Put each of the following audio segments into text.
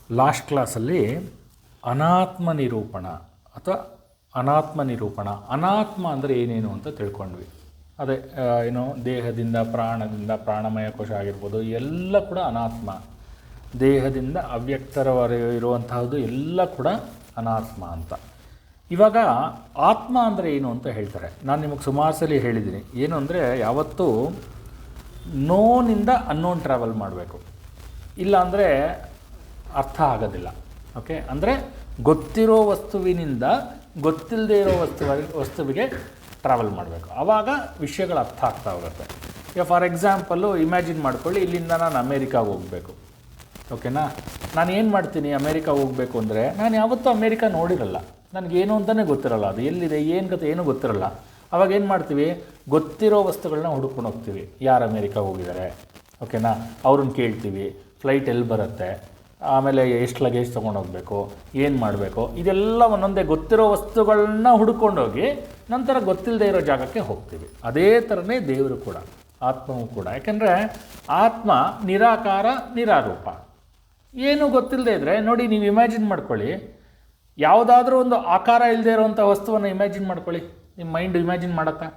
Last ಕ್ಲಾಸಲ್ಲಿ ಅನಾತ್ಮ ನಿರೂಪಣ ಅಥವಾ ಅನಾತ್ಮ ನಿರೂಪಣ, ಅನಾತ್ಮ ಅಂದರೆ ಏನೇನು ಅಂತ ತಿಳ್ಕೊಂಡ್ವಿ. ಅದೇ ಏನು, ದೇಹದಿಂದ ಪ್ರಾಣದಿಂದ ಪ್ರಾಣಮಯ ಕೋಶ ಆಗಿರ್ಬೋದು, ಎಲ್ಲ ಕೂಡ ಅನಾತ್ಮ. ದೇಹದಿಂದ ಅವ್ಯಕ್ತರವರೆಗೆ ಇರುವಂತಹದ್ದು ಎಲ್ಲ ಕೂಡ ಅನಾತ್ಮ ಅಂತ. ಇವಾಗ ಆತ್ಮ ಅಂದರೆ ಏನು ಅಂತ ಹೇಳ್ತಾರೆ. ನಾನು ನಿಮಗೆ ಸುಮಾರು ಸಲ ಹೇಳಿದ್ದೀನಿ. ಏನು ಅಂದರೆ, ಯಾವತ್ತೂ ನೋನಿಂದ ಅನ್ನೋನ್ ಟ್ರಾವೆಲ್ ಮಾಡಬೇಕು, ಇಲ್ಲ ಅಂದರೆ ಅರ್ಥ ಆಗೋದಿಲ್ಲ. ಓಕೆ, ಅಂದರೆ ಗೊತ್ತಿರೋ ವಸ್ತುವಿನಿಂದ ಗೊತ್ತಿಲ್ಲದೆ ಇರೋ ವಸ್ತುವಿಗೆ ಟ್ರಾವೆಲ್ ಮಾಡಬೇಕು, ಆವಾಗ ವಿಷಯಗಳು ಅರ್ಥ ಆಗ್ತಾ ಹೋಗುತ್ತೆ. ಈಗ ಫಾರ್ ಎಕ್ಸಾಂಪಲ್ಲು ಇಮ್ಯಾಜಿನ್ ಮಾಡ್ಕೊಳ್ಳಿ, ಇಲ್ಲಿಂದ ನಾನು ಅಮೇರಿಕಾಗೆ ಹೋಗಬೇಕು. ಓಕೆನಾ, ನಾನು ಏನು ಮಾಡ್ತೀನಿ, ಅಮೇರಿಕಾಗೆ ಹೋಗಬೇಕು ಅಂದರೆ ನಾನು ಯಾವತ್ತೂ ಅಮೇರಿಕಾ ನೋಡಿರಲ್ಲ, ನನಗೇನು ಅಂತಲೇ ಗೊತ್ತಿರಲ್ಲ, ಅದು ಎಲ್ಲಿದೆ ಏನು ಕತೆ ಏನೂ ಗೊತ್ತಿರಲ್ಲ. ಅವಾಗ ಏನು ಮಾಡ್ತೀವಿ, ಗೊತ್ತಿರೋ ವಸ್ತುಗಳನ್ನ ಹುಡುಕೊಂಡು ಹೋಗ್ತೀವಿ. ಯಾರು ಅಮೇರಿಕಾಗೆ ಹೋಗಿದ್ದಾರೆ, ಓಕೆನಾ, ಅವ್ರನ್ನ ಕೇಳ್ತೀವಿ, ಫ್ಲೈಟ್ ಎಲ್ಲಿ ಬರುತ್ತೆ, ಆಮೇಲೆ ಎಷ್ಟು ಲಗೇಜ್ ತೊಗೊಂಡು ಹೋಗಬೇಕು, ಏನು ಮಾಡಬೇಕು, ಇದೆಲ್ಲ ಒಂದೊಂದೇ ಗೊತ್ತಿರೋ ವಸ್ತುಗಳನ್ನ ಹುಡ್ಕೊಂಡೋಗಿ ನಂತರ ಗೊತ್ತಿಲ್ಲದೆ ಇರೋ ಜಾಗಕ್ಕೆ ಹೋಗ್ತೀವಿ. ಅದೇ ಥರನೇ ದೇವರು ಕೂಡ, ಆತ್ಮವೂ ಕೂಡ. ಯಾಕೆಂದರೆ ಆತ್ಮ ನಿರಾಕಾರ ನಿರಾರೂಪ, ಏನೂ ಗೊತ್ತಿಲ್ಲದೆ ಇದ್ದರೆ ನೋಡಿ, ನೀವು ಇಮ್ಯಾಜಿನ್ ಮಾಡ್ಕೊಳ್ಳಿ, ಯಾವುದಾದ್ರೂ ಒಂದು ಆಕಾರ ಇಲ್ಲದೆ ಇರೋವಂಥ ವಸ್ತುವನ್ನು ಇಮ್ಯಾಜಿನ್ ಮಾಡ್ಕೊಳ್ಳಿ. ನಿಮ್ಮ ಮೈಂಡ್ ಇಮ್ಯಾಜಿನ್ ಮಾಡುತ್ತಾ?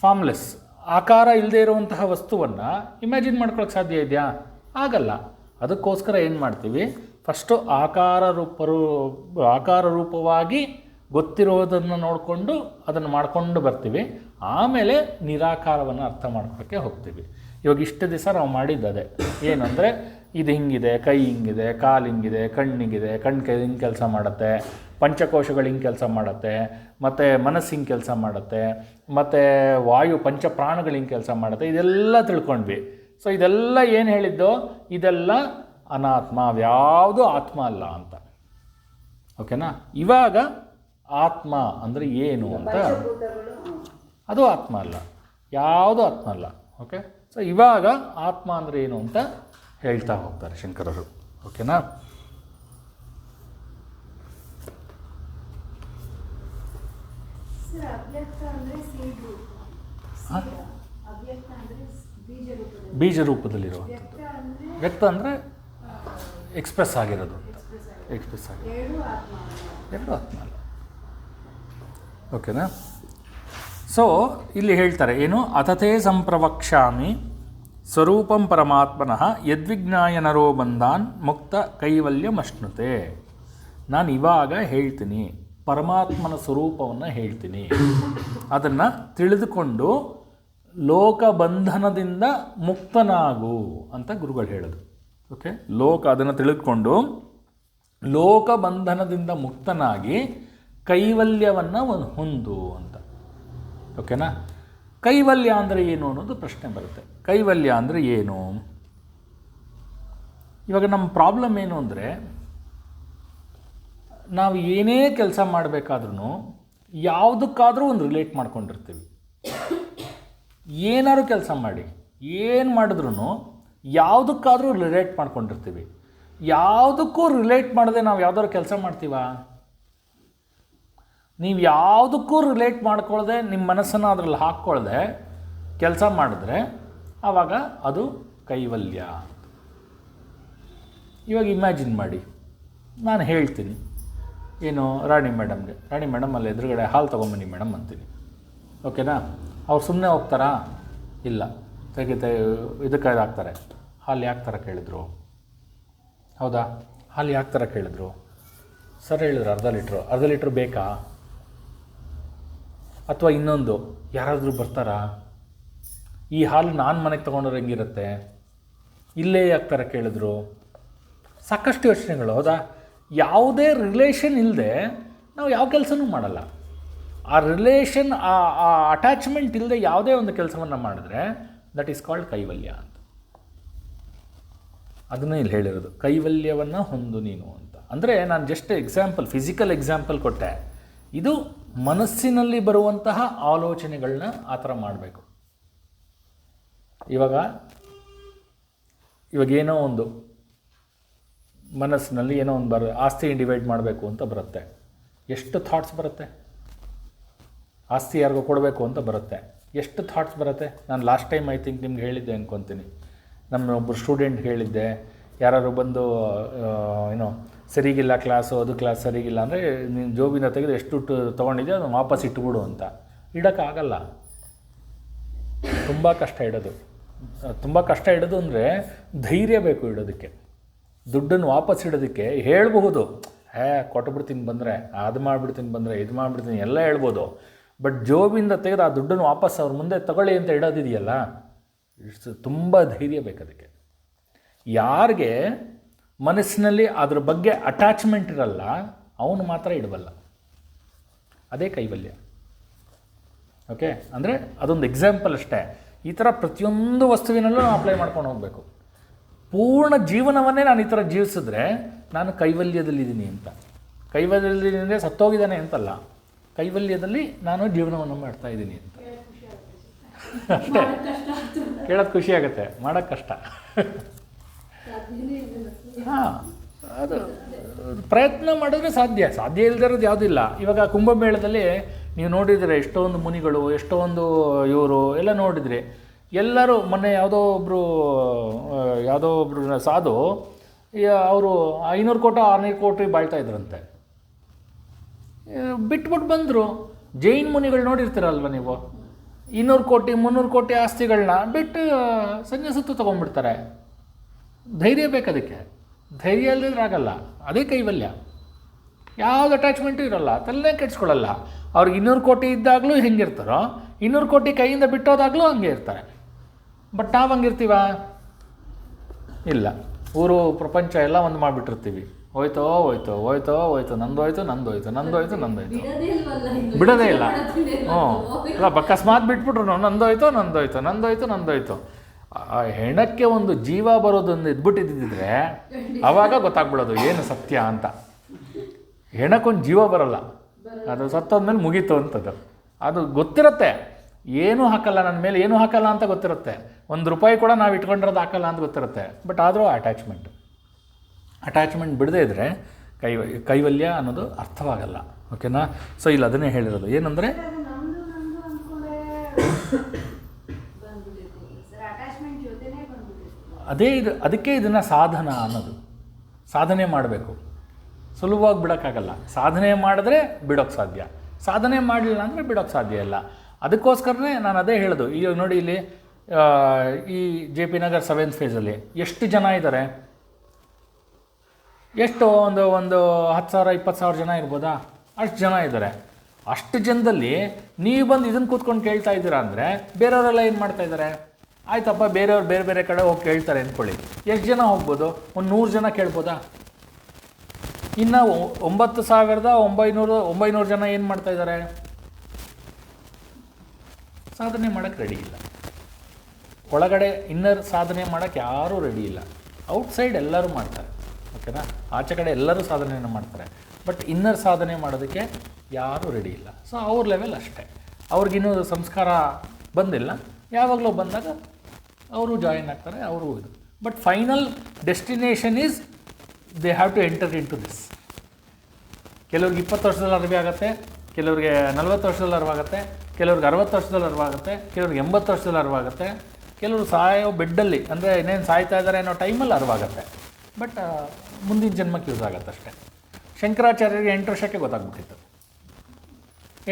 ಫಾರ್ಮ್ಲೆಸ್, ಆಕಾರ ಇಲ್ಲದೆ ಇರುವಂತಹ ವಸ್ತುವನ್ನು ಇಮ್ಯಾಜಿನ್ ಮಾಡ್ಕೊಳ್ಳೋಕ್ಕೆ ಸಾಧ್ಯ ಇದೆಯಾ? ಆಗಲ್ಲ. ಅದಕ್ಕೋಸ್ಕರ ಏನು ಮಾಡ್ತೀವಿ, ಫಸ್ಟು ಆಕಾರ ರೂಪವಾಗಿ ಗೊತ್ತಿರೋದನ್ನು ನೋಡಿಕೊಂಡು ಅದನ್ನು ಮಾಡ್ಕೊಂಡು ಬರ್ತೀವಿ, ಆಮೇಲೆ ನಿರಾಕಾರವನ್ನು ಅರ್ಥ ಮಾಡ್ಕೊಳ್ಳೋಕ್ಕೆ ಹೋಗ್ತೀವಿ. ಇವಾಗ ಇಷ್ಟು ದಿವಸ ನಾವು ಮಾಡಿದ್ದದೆ ಏನಂದರೆ, ಇದು ಹಿಂಗಿದೆ, ಕೈ ಹಿಂಗಿದೆ, ಕಾಲು ಹಿಂಗಿದೆ, ಕಣ್ಣಿಗಿದೆ, ಕೈ ಹಿಂಗೆ ಕೆಲಸ ಮಾಡುತ್ತೆ, ಪಂಚಕೋಶಗಳು ಹಿಂಗೆ ಕೆಲಸ ಮಾಡುತ್ತೆ, ಮತ್ತು ಮನಸ್ಸು ಹಿಂಗೆ ಕೆಲಸ ಮಾಡುತ್ತೆ, ಮತ್ತು ವಾಯು ಪಂಚಪ್ರಾಣಗಳು ಹಿಂಗೆ ಕೆಲಸ ಮಾಡುತ್ತೆ, ಇದೆಲ್ಲ ತಿಳ್ಕೊಂಡ್ವಿ. ಸೊ ಇದೆಲ್ಲ ಏನು ಹೇಳಿದ್ದು, ಇದೆಲ್ಲ ಅನಾತ್ಮ, ಯಾವುದು ಆತ್ಮ ಅಲ್ಲ ಅಂತ. ಓಕೆನಾ, ಇವಾಗ ಆತ್ಮ ಅಂದರೆ ಏನು ಅಂತ, ಅದು ಆತ್ಮ ಅಲ್ಲ, ಯಾವುದು ಆತ್ಮ ಅಲ್ಲ. ಓಕೆ, ಸೊ ಇವಾಗ ಆತ್ಮ ಅಂದರೆ ಏನು ಅಂತ ಹೇಳ್ತಾ ಹೋಗ್ತಾರೆ ಶಂಕರರು. ಓಕೆನಾ, ಬೀಜ ರೂಪದಲ್ಲಿರುವಂಥದ್ದು. ವ್ಯಕ್ತ ಅಂದರೆ ಎಕ್ಸ್ಪ್ರೆಸ್ ಆಗಿರೋದು ಅಂತ, ಎಕ್ಸ್ಪ್ರೆಸ್ ಆಗಿರೋದು, ಎರಡು ಆತ್ಮ ಅಲ್ಲ. ಓಕೆನಾ, ಸೊ ಇಲ್ಲಿ ಹೇಳ್ತಾರೆ ಏನು, ಅತಥೇ ಸಂಪ್ರವಕ್ಷ್ಯಾಮಿ ಸ್ವರೂಪಂ ಪರಮಾತ್ಮನಃ ಯದ್ವಿಜ್ಞಾಯನರೋ ಬಂಧಾನ್ ಮುಕ್ತ ಕೈವಲ್ಯಮಶ್ನುತೆ. ನಾನು ಇವಾಗ ಹೇಳ್ತೀನಿ, ಪರಮಾತ್ಮನ ಸ್ವರೂಪವನ್ನು ಹೇಳ್ತೀನಿ, ಅದನ್ನು ತಿಳಿದುಕೊಂಡು ಲೋಕಬಂಧನದಿಂದ ಮುಕ್ತನಾಗು ಅಂತ ಗುರುಗಳು ಹೇಳೋದು. ಓಕೆ, ಅದನ್ನು ತಿಳಿದುಕೊಂಡು ಲೋಕಬಂಧನದಿಂದ ಮುಕ್ತನಾಗಿ ಕೈವಲ್ಯವನ್ನು ಹೊಂದು ಅಂತ. ಓಕೆನಾ, ಕೈವಲ್ಯ ಅಂದರೆ ಏನು ಅನ್ನೋದು ಪ್ರಶ್ನೆ ಬರುತ್ತೆ. ಕೈವಲ್ಯ ಅಂದರೆ ಏನು? ಇವಾಗ ನಮ್ಮ ಪ್ರಾಬ್ಲಮ್ ಏನು ಅಂದರೆ, ನಾವು ಏನೇ ಕೆಲಸ ಮಾಡಬೇಕಾದ್ರೂ ಯಾವುದಕ್ಕಾದರೂ ಒಂದು ರಿಲೇಟ್ ಮಾಡ್ಕೊಂಡಿರ್ತೀವಿ. ಏನಾದ್ರು ಕೆಲಸ ಮಾಡಿ, ಏನು ಮಾಡಿದ್ರೂ ಯಾವುದಕ್ಕಾದರೂ ರಿಲೇಟ್ ಮಾಡ್ಕೊಂಡಿರ್ತೀವಿ. ಯಾವುದಕ್ಕೂ ರಿಲೇಟ್ ಮಾಡದೆ ನಾವು ಯಾವುದಾದ್ರು ಕೆಲಸ ಮಾಡ್ತೀವಾ? ನೀವು ಯಾವುದಕ್ಕೂ ರಿಲೇಟ್ ಮಾಡ್ಕೊಳ್ಳದೆ ನಿಮ್ಮ ಮನಸ್ಸನ್ನು ಅದರಲ್ಲಿ ಹಾಕ್ಕೊಳ್ಳದೆ ಕೆಲಸ ಮಾಡಿದ್ರೆ ಆವಾಗ ಅದು ಕೈವಲ್ಯ. ಇವಾಗ ಇಮ್ಯಾಜಿನ್ ಮಾಡಿ, ನಾನು ಹೇಳ್ತೀನಿ ಏನು, ರಾಣಿ ಮೇಡಮ್ ಅಲ್ಲಿ ಎದುರುಗಡೆ ಹಾಲು ತೊಗೊಂಬನ್ನಿ ಮೇಡಮ್ ಅಂತೀನಿ. ಓಕೆನಾ, ಅವ್ರು ಸುಮ್ಮನೆ ಹೋಗ್ತಾರಾ? ಇಲ್ಲ, ಇದಕ್ಕೆ ಹಾಕ್ತಾರೆ. ಹಾಲು ಯಾಕೆ ಥರ ಕೇಳಿದ್ರು? ಹೌದಾ, ಹಾಲು ಯಾಕೆ ಥರ ಕೇಳಿದ್ರು? ಸರ್ ಹೇಳಿದ್ರು ಅರ್ಧ ಲೀಟ್ರು ಬೇಕಾ? ಅಥವಾ ಇನ್ನೊಂದು, ಯಾರಾದರೂ ಬರ್ತಾರಾ? ಈ ಹಾಲು ನಾನು ಮನೆಗೆ ತೊಗೊಂಡ್ರೆ ಹೆಂಗಿರುತ್ತೆ? ಇಲ್ಲೇ ಯಾಕೆ ಥರ ಕೇಳಿದ್ರು? ಸಾಕಷ್ಟು ಯೋಚನೆಗಳು. ಹೌದಾ, ಯಾವುದೇ ರಿಲೇಷನ್ ಇಲ್ಲದೆ ನಾವು ಯಾವ ಕೆಲಸನೂ ಮಾಡಲ್ಲ. ಆ ರಿಲೇಷನ್, ಆ ಅಟ್ಯಾಚ್ಮೆಂಟ್ ಇಲ್ಲದೆ ಯಾವುದೇ ಒಂದು ಕೆಲಸವನ್ನು ಮಾಡಿದ್ರೆ ದಟ್ ಈಸ್ ಕಾಲ್ಡ್ ಕೈವಲ್ಯ ಅಂತ. ಅದನ್ನೇ ಇಲ್ಲಿ ಹೇಳಿರೋದು, ಕೈವಲ್ಯವನ್ನು ಹೊಂದು ನೀನು ಅಂತ. ಅಂದರೆ ನಾನು ಜಸ್ಟ್ ಎಕ್ಸಾಂಪಲ್, ಫಿಸಿಕಲ್ ಎಕ್ಸಾಂಪಲ್ ಕೊಟ್ಟೆ. ಇದು ಮನಸ್ಸಿನಲ್ಲಿ ಬರುವಂತಹ ಆಲೋಚನೆಗಳನ್ನ ಆ ಥರ ಮಾಡಬೇಕು. ಇವಾಗೇನೋ ಒಂದು ಮನಸ್ಸಿನಲ್ಲಿ ಏನೋ ಒಂದು ಆಸ್ತಿ ಡಿವೈಡ್ ಮಾಡಬೇಕು ಅಂತ ಬರುತ್ತೆ. ಎಷ್ಟು ಥಾಟ್ಸ್ ಬರುತ್ತೆ? ಆಸ್ತಿ ಯಾರಿಗೂ ಕೊಡಬೇಕು ಅಂತ ಬರುತ್ತೆ. ಎಷ್ಟು ಥಾಟ್ಸ್ ಬರುತ್ತೆ? ನಾನು ಲಾಸ್ಟ್ ಟೈಮ್ ಐ ಥಿಂಕ್ ನಿಮ್ಗೆ ಹೇಳಿದ್ದೆ ಅನ್ಕೊತೀನಿ. ನಮ್ಮ ಒಬ್ಬರು ಸ್ಟೂಡೆಂಟ್ ಹೇಳಿದ್ದೆ, ಯಾರು ಬಂದು ಏನೋ ಸರಿಗಿಲ್ಲ ಕ್ಲಾಸು, ಅದು ಕ್ಲಾಸ್ ಸರಿಗಿಲ್ಲ ಅಂದರೆ ನೀನು ಜೋಬಿಂದ ತೆಗೆದು ಎಷ್ಟು ದುಡ್ಡು ತೊಗೊಂಡಿದ್ಯೋ ಅದನ್ನು ವಾಪಸ್ ಇಟ್ಬಿಡು ಅಂತ. ಇಡೋಕ್ಕಾಗಲ್ಲ, ತುಂಬ ಕಷ್ಟ ಇಡೋದು. ತುಂಬ ಕಷ್ಟ ಇಡೋದು ಅಂದರೆ ಧೈರ್ಯ ಬೇಕು ಇಡೋದಕ್ಕೆ. ದುಡ್ಡನ್ನು ವಾಪಸ್ ಇಡೋದಕ್ಕೆ ಹೇಳಬಹುದು, ಕೊಟ್ಬಿಡ್ತೀನಿ ಬಂದರೆ, ಅದು ಮಾಡಿಬಿಡ್ತೀನಿ ಬಂದರೆ, ಇದು ಮಾಡಿಬಿಡ್ತೀನಿ ಎಲ್ಲ ಹೇಳ್ಬೋದು. ಬಟ್ ಜೋಬಿಂದ ತೆಗೆದು ಆ ದುಡ್ಡನ್ನು ವಾಪಸ್ ಅವ್ರ ಮುಂದೆ ತಗೊಳ್ಳಿ ಅಂತ ಇಡೋದಿದೆಯಲ್ಲ, ತುಂಬ ಧೈರ್ಯ ಬೇಕು ಅದಕ್ಕೆ. ಯಾರಿಗೆ ಮನಸ್ಸಿನಲ್ಲಿ ಅದ್ರ ಬಗ್ಗೆ ಅಟ್ಯಾಚ್ಮೆಂಟ್ ಇರಲ್ಲ ಅವನು ಮಾತ್ರ ಇಡಬಲ್ಲ. ಅದೇ ಕೈವಲ್ಯ. ಓಕೆ, ಅಂದರೆ ಅದೊಂದು ಎಕ್ಸಾಂಪಲ್ ಅಷ್ಟೇ. ಈ ಥರ ಪ್ರತಿಯೊಂದು ವಸ್ತುವಿನಲ್ಲೂ ನಾವು ಅಪ್ಲೈ ಮಾಡ್ಕೊಂಡು ಹೋಗಬೇಕು. ಪೂರ್ಣ ಜೀವನವನ್ನೇ ನಾನು ಈ ಥರ ಜೀವಿಸಿದ್ರೆ ನಾನು ಕೈವಲ್ಯದಲ್ಲಿದ್ದೀನಿ ಅಂತ. ಕೈವಲ್ಯದಲ್ಲಿ ಅಂದರೆ ಸತ್ತೋಗಿದ್ದಾನೆ ಅಂತಲ್ಲ, ಕೈವಲ್ಯದಲ್ಲಿ ನಾನು ಜೀವನವನ್ನು ಮಾಡ್ತಾ ಇದ್ದೀನಿ ಅಂತ ಅಷ್ಟೇ. ಕೇಳೋದು ಖುಷಿ ಆಗುತ್ತೆ, ಮಾಡೋಕ್ಕೆ ಕಷ್ಟ. ಹಾಂ, ಅದು ಪ್ರಯತ್ನ ಮಾಡಿದ್ರೆ ಸಾಧ್ಯ ಇಲ್ಲದಿರೋದು ಯಾವುದಿಲ್ಲ. ಇವಾಗ ಕುಂಭಮೇಳದಲ್ಲಿ ನೀವು ನೋಡಿದರೆ ಎಷ್ಟೊಂದು ಮುನಿಗಳು, ಎಷ್ಟೊಂದು ಇವರು ಎಲ್ಲ ನೋಡಿದರೆ ಎಲ್ಲರೂ. ಮೊನ್ನೆ ಯಾವುದೋ ಒಬ್ಬರು ಸಾಧು ಅವರು 500 ಕೋಟಿ 600 ಕೋಟಿ ಬಾಳ್ತಾ ಇದ್ರಂತೆ, ಬಿಟ್ಬಿಟ್ಟು ಬಂದರು. ಜೈನ್ ಮುನಿಗಳು ನೋಡಿರ್ತೀರಲ್ವ ನೀವು, 200 ಕೋಟಿ 300 ಕೋಟಿ ಆಸ್ತಿಗಳನ್ನ ಬಿಟ್ಟು ಸನ್ಯಾಸತ್ವ ತೊಗೊಂಡ್ಬಿಡ್ತಾರೆ. ಧೈರ್ಯ ಬೇಕದಕ್ಕೆ, ಧೈರ್ಯ ಇಲ್ಲದಿದ್ರೆ ಆಗಲ್ಲ. ಅದೇ ಕೈವಲ್ಯ. ಯಾವುದು ಅಟ್ಯಾಚ್ಮೆಂಟು ಇರೋಲ್ಲ, ತಲೆ ಕೆಡ್ಸ್ಕೊಳ್ಳಲ್ಲ. ಅವ್ರಿಗೆ 200 ಕೋಟಿ ಇದ್ದಾಗಲೂ ಹೆಂಗಿರ್ತಾರೋ 200 ಕೋಟಿ ಕೈಯಿಂದ ಬಿಟ್ಟೋದಾಗಲೂ ಹಂಗೆ ಇರ್ತಾರೆ. ಬಟ್ ನಾವು ಹಂಗಿರ್ತೀವ? ಇಲ್ಲ. ಊರು ಪ್ರಪಂಚ ಎಲ್ಲ ಒಂದು ಮಾಡಿಬಿಟ್ಟಿರ್ತೀವಿ. ಹೋಯ್ತೋ ನಂದೋಯ್ತು ಬಿಡೋದೇ ಇಲ್ಲ. ಇಲ್ಲ, ಅಕಸ್ಮಾತ್ ಬಿಟ್ಬಿಟ್ರು ನಂದೋಯ್ತು. ಆ ಹೆಣಕ್ಕೆ ಒಂದು ಜೀವ ಬರೋದೊಂದು ಇದ್ಬಿಟ್ಟಿದ್ದಿದ್ರೆ ಆವಾಗ ಗೊತ್ತಾಗ್ಬಿಡೋದು ಏನು ಸತ್ಯ ಅಂತ. ಹೆಣಕ್ಕೊಂದು ಜೀವ ಬರೋಲ್ಲ, ಅದು ಸತ್ತೋದ್ಮೇಲೆ ಮುಗೀತು ಅಂತದ್ದು. ಅದು ಗೊತ್ತಿರುತ್ತೆ, ಏನೂ ಹಾಕಲ್ಲ, ನನ್ನ ಮೇಲೆ ಏನೂ ಹಾಕಲ್ಲ ಅಂತ ಗೊತ್ತಿರುತ್ತೆ. ₹1 ಕೂಡ ನಾವು ಇಟ್ಕೊಂಡಿರೋದು ಹಾಕಲ್ಲ ಅಂತ ಗೊತ್ತಿರುತ್ತೆ. ಬಟ್ ಆದರೂ ಅಟ್ಯಾಚ್ಮೆಂಟ್ ಬಿಡದೇ ಇದ್ದರೆ ಕೈವಲ್ಯ ಅನ್ನೋದು ಅರ್ಥವಾಗಲ್ಲ. ಓಕೆನಾ? ಸೊ ಇಲ್ಲಿ ಅದನ್ನೇ ಹೇಳಿರೋದು ಏನಂದರೆ, ಅದಕ್ಕೆ ಇದನ್ನು ಸಾಧನ ಅನ್ನೋದು. ಸಾಧನೆ ಮಾಡಬೇಕು, ಸುಲಭವಾಗಿ ಬಿಡೋಕ್ಕಾಗಲ್ಲ. ಸಾಧನೆ ಮಾಡಿದ್ರೆ ಬಿಡೋಕ್ಕೆ ಸಾಧ್ಯ, ಸಾಧನೆ ಮಾಡಲಿಲ್ಲ ಅಂದರೆ ಬಿಡೋಕ್ಕೆ ಸಾಧ್ಯ ಇಲ್ಲ. ಅದಕ್ಕೋಸ್ಕರನೇ ನಾನು ಅದೇ ಹೇಳೋದು. ಈಗ ನೋಡಿ, ಇಲ್ಲಿ ಈ JP ನಗರ್ 7th ಫೇಸಲ್ಲಿ ಎಷ್ಟು ಜನ ಇದ್ದಾರೆ? ಎಷ್ಟು ಒಂದು 10,000 20,000 ಜನ ಇರ್ಬೋದಾ? ಅಷ್ಟು ಜನ ಇದ್ದಾರೆ. ಅಷ್ಟು ಜನದಲ್ಲಿ ನೀವು ಬಂದು ಇದನ್ನು ಕೂತ್ಕೊಂಡು ಕೇಳ್ತಾ ಇದ್ದೀರಾ ಅಂದರೆ ಬೇರೆಯವರೆಲ್ಲ ಏನು ಮಾಡ್ತಾಯಿದ್ದಾರೆ? ಆಯ್ತಪ್ಪ, ಬೇರೆಯವ್ರು ಬೇರೆ ಬೇರೆ ಕಡೆ ಹೋಗಿ ಕೇಳ್ತಾರೆ ಅಂದ್ಕೊಳ್ಳಿ. ಎಷ್ಟು ಜನ ಹೋಗ್ಬೋದು? ಒಂದು 100 ಜನ ಕೇಳ್ಬೋದಾ? ಇನ್ನು 9,900 ಜನ ಏನು ಮಾಡ್ತಾಯಿದ್ದಾರೆ? ಸಾಧನೆ ಮಾಡೋಕ್ಕೆ ರೆಡಿ ಇಲ್ಲ. ಒಳಗಡೆ ಇನ್ನರ್ ಸಾಧನೆ ಮಾಡೋಕ್ಕೆ ಯಾರೂ ರೆಡಿ ಇಲ್ಲ. ಔಟ್ಸೈಡ್ ಎಲ್ಲರೂ ಮಾಡ್ತಾರೆ. ಓಕೆನಾ? ಆಚೆ ಕಡೆ ಎಲ್ಲರೂ ಸಾಧನೆಯನ್ನು ಮಾಡ್ತಾರೆ. ಬಟ್ ಇನ್ನರ್ ಸಾಧನೆ ಮಾಡೋದಕ್ಕೆ ಯಾರೂ ರೆಡಿ ಇಲ್ಲ. ಸೊ ಅವ್ರ ಲೆವೆಲ್ ಅಷ್ಟೇ. ಅವ್ರಿಗಿನ್ನೂ ಸಂಸ್ಕಾರ ಬಂದಿಲ್ಲ. ಯಾವಾಗಲೂ ಬಂದಾಗ ಅವರು ಜಾಯಿನ್ ಆಗ್ತಾರೆ, ಅವರು ಇದು. But final destination is they have to enter into this. ಕೆಲವ್ರಿಗೆ 20 ವರ್ಷದಲ್ಲಿ ಅರಿವೆ ಆಗುತ್ತೆ, ಕೆಲವ್ರಿಗೆ 40 ವರ್ಷದಲ್ಲಿ ಅರಿವಾಗುತ್ತೆ, ಕೆಲವ್ರಿಗೆ 60 ವರ್ಷದಲ್ಲಿ ಅರಿವಾಗುತ್ತೆ, ಕೆಲವ್ರಿಗೆ 80 ವರ್ಷದಲ್ಲಿ ಅರಿವಾಗುತ್ತೆ, ಕೆಲವರು ಸಾಯೋ ಬೆಡ್ಡಲ್ಲಿ, ಅಂದರೆ ಇನ್ನೇನು ಸಾಯ್ತಾ ಇದ್ದಾರೆ ಅನ್ನೋ ಟೈಮಲ್ಲಿ ಅರಿವಾಗುತ್ತೆ. ಬಟ್ ಮುಂದಿನ ಜನ್ಮಕ್ಕೆ ಯೂಸ್ ಆಗುತ್ತೆ ಅಷ್ಟೇ. ಶಂಕರಾಚಾರ್ಯರಿಗೆ 8 ವರ್ಷಕ್ಕೆ ಗೊತ್ತಾಗ್ಬಿಟ್ಟಿತ್ತು.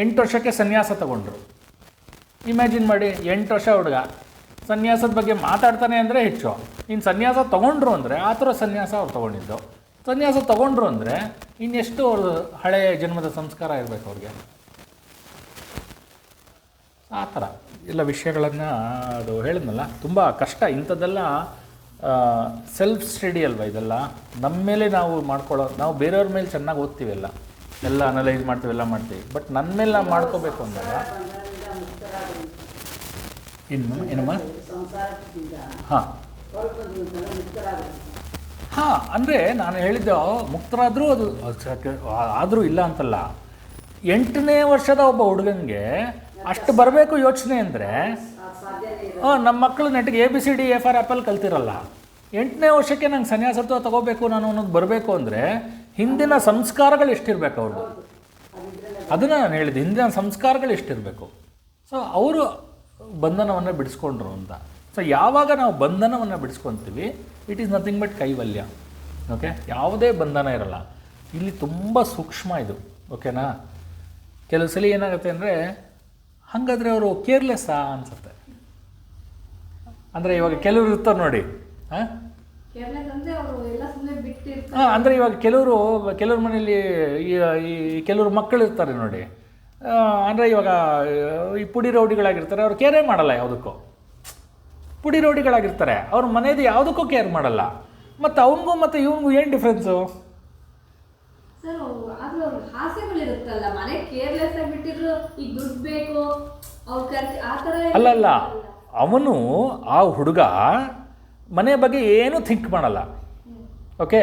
8 ವರ್ಷಕ್ಕೆ ಸನ್ಯಾಸ ತಗೊಂಡ್ರು. ಇಮ್ಯಾಜಿನ್ ಮಾಡಿ, 8 ವರ್ಷ ಹುಡುಗ ಸನ್ಯಾಸದ ಬಗ್ಗೆ ಮಾತಾಡ್ತಾನೆ ಅಂದರೆ ಹೆಚ್ಚು. ಇನ್ನು ಸನ್ಯಾಸ ತೊಗೊಂಡ್ರು ಅಂದರೆ ಆ ಥರ ಸನ್ಯಾಸ ಅವ್ರು ತೊಗೊಂಡಿದ್ದು. ಸನ್ಯಾಸ ತೊಗೊಂಡ್ರು ಅಂದರೆ ಇನ್ನೆಷ್ಟು ಅವ್ರದ್ದು ಹಳೆಯ ಜನ್ಮದ ಸಂಸ್ಕಾರ ಇರಬೇಕು ಅವ್ರಿಗೆ. ಆ ಥರ ಎಲ್ಲ ವಿಷಯಗಳನ್ನು ಅದು ಹೇಳಿದ್ನಲ್ಲ, ತುಂಬ ಕಷ್ಟ. ಇಂಥದ್ದೆಲ್ಲ ಸೆಲ್ಫ್ ಸ್ಟಡಿ ಅಲ್ವಾ ಇದೆಲ್ಲ. ನಮ್ಮ ಮೇಲೆ ನಾವು ನಾವು ಬೇರೆಯವ್ರ ಮೇಲೆ ಚೆನ್ನಾಗಿ ಓದ್ತೀವಿ, ಎಲ್ಲ ಅನಲೈಸ್ ಮಾಡ್ತೀವಿ, ಎಲ್ಲ ಮಾಡ್ತೀವಿ. ಬಟ್ ನನ್ನ ಮೇಲೆ ನಾವು ಮಾಡ್ಕೋಬೇಕು ಅಂದಾಗ ಏನಮ್ಮ ಹಾಂ ಅಂದರೆ ನಾನು ಹೇಳಿದ್ದು ಮುಕ್ತರಾದರೂ ಅದು ಆದರೂ ಇಲ್ಲ ಅಂತಲ್ಲ. 8ನೇ ವರ್ಷದ ಒಬ್ಬ ಹುಡುಗನಿಗೆ ಅಷ್ಟು ಬರಬೇಕು ಯೋಚನೆ ಅಂದರೆ, ನಮ್ಮ ಮಕ್ಕಳು ನೆಟ್ಟಿಗೆ ABCD A4 ಆ್ಯಪಲ್ ಕಲ್ತಿರಲ್ಲ. 8ನೇ ವರ್ಷಕ್ಕೆ ನಂಗೆ ಸನ್ಯಾಸತ್ವ ತಗೋಬೇಕು ನಾನು ಅನ್ನೋದು ಬರಬೇಕು ಅಂದರೆ ಹಿಂದಿನ ಸಂಸ್ಕಾರಗಳು ಎಷ್ಟಿರಬೇಕು ಅವ್ರದ್ದು. ಅದನ್ನು ನಾನು ಹೇಳಿದ್ದು, ಹಿಂದಿನ ಸಂಸ್ಕಾರಗಳು ಎಷ್ಟಿರಬೇಕು. ಸೊ ಅವರು ಬಂಧನವನ್ನು ಬಿಡಿಸ್ಕೊಂಡ್ರು ಅಂತ. ಸೊ ಯಾವಾಗ ನಾವು ಬಂಧನವನ್ನು ಬಿಡಿಸ್ಕೊತೀವಿ, ಇಟ್ ಈಸ್ ನಥಿಂಗ್ ಬಟ್ ಕೈವಲ್ಯ. ಓಕೆ, ಯಾವುದೇ ಬಂಧನ ಇರಲ್ಲ. ಇಲ್ಲಿ ತುಂಬ ಸೂಕ್ಷ್ಮ ಇದು. ಓಕೆನಾ? ಕೆಲವು ಸಲ ಏನಾಗುತ್ತೆ ಅಂದರೆ, ಹಾಗಾದರೆ ಅವರು ಕೇರ್ಲೆಸ್ಸಾ ಅನಿಸುತ್ತೆ. ಅಂದರೆ ಇವಾಗ ಕೆಲವರು ಇರ್ತಾರೆ ನೋಡಿ, ಹಾಂ, ಅಂದರೆ ಇವಾಗ ಕೆಲವ್ರ ಮನೇಲಿ ಈ ಕೆಲವರು ಮಕ್ಕಳು ಇರ್ತಾರೆ ನೋಡಿ, ಅಂದರೆ ಇವಾಗ ಈ ಪುಡಿ ರೌಡಿಗಳಾಗಿರ್ತಾರೆ, ಅವ್ರು ಕೇರೇ ಮಾಡಲ್ಲ ಯಾವುದಕ್ಕೂ. ಪುಡಿ ರೌಡಿಗಳಾಗಿರ್ತಾರೆ, ಅವ್ರ ಮನೇದು ಯಾವುದಕ್ಕೂ ಕೇರ್ ಮಾಡಲ್ಲ. ಮತ್ತು ಅವನಿಗೂ ಮತ್ತು ಇವನಿಗೂ ಏನು ಡಿಫ್ರೆನ್ಸು? ಅಲ್ಲಲ್ಲ, ಅವನು ಆ ಹುಡುಗ ಮನೆ ಬಗ್ಗೆ ಏನೂ ಥಿಂಕ್ ಮಾಡಲ್ಲ. ಓಕೆ,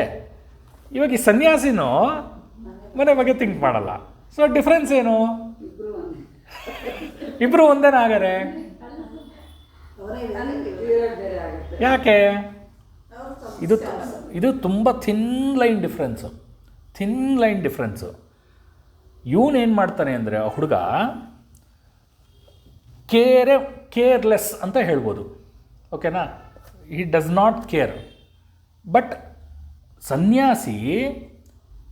ಇವಾಗ ಈ ಸನ್ಯಾಸಿನೂ ಮನೆ ಬಗ್ಗೆ ಥಿಂಕ್ ಮಾಡಲ್ಲ. ಸೊ ಡಿಫ್ರೆನ್ಸ್ ಏನು? ಇಬ್ಬರು ಒಂದೇನ ಹಾಗಾರೆ? ಯಾಕೆ? ಇದು ತುಂಬ ಥಿನ್ ಲೈನ್ ಡಿಫ್ರೆನ್ಸು. ಇವನೇನು ಮಾಡ್ತಾನೆ ಅಂದರೆ, ಆ ಹುಡುಗ ಕೇರ್ಲೆಸ್ ಅಂತ ಹೇಳ್ಬೋದು. ಓಕೆನಾ? He does not care. But ಸನ್ಯಾಸಿ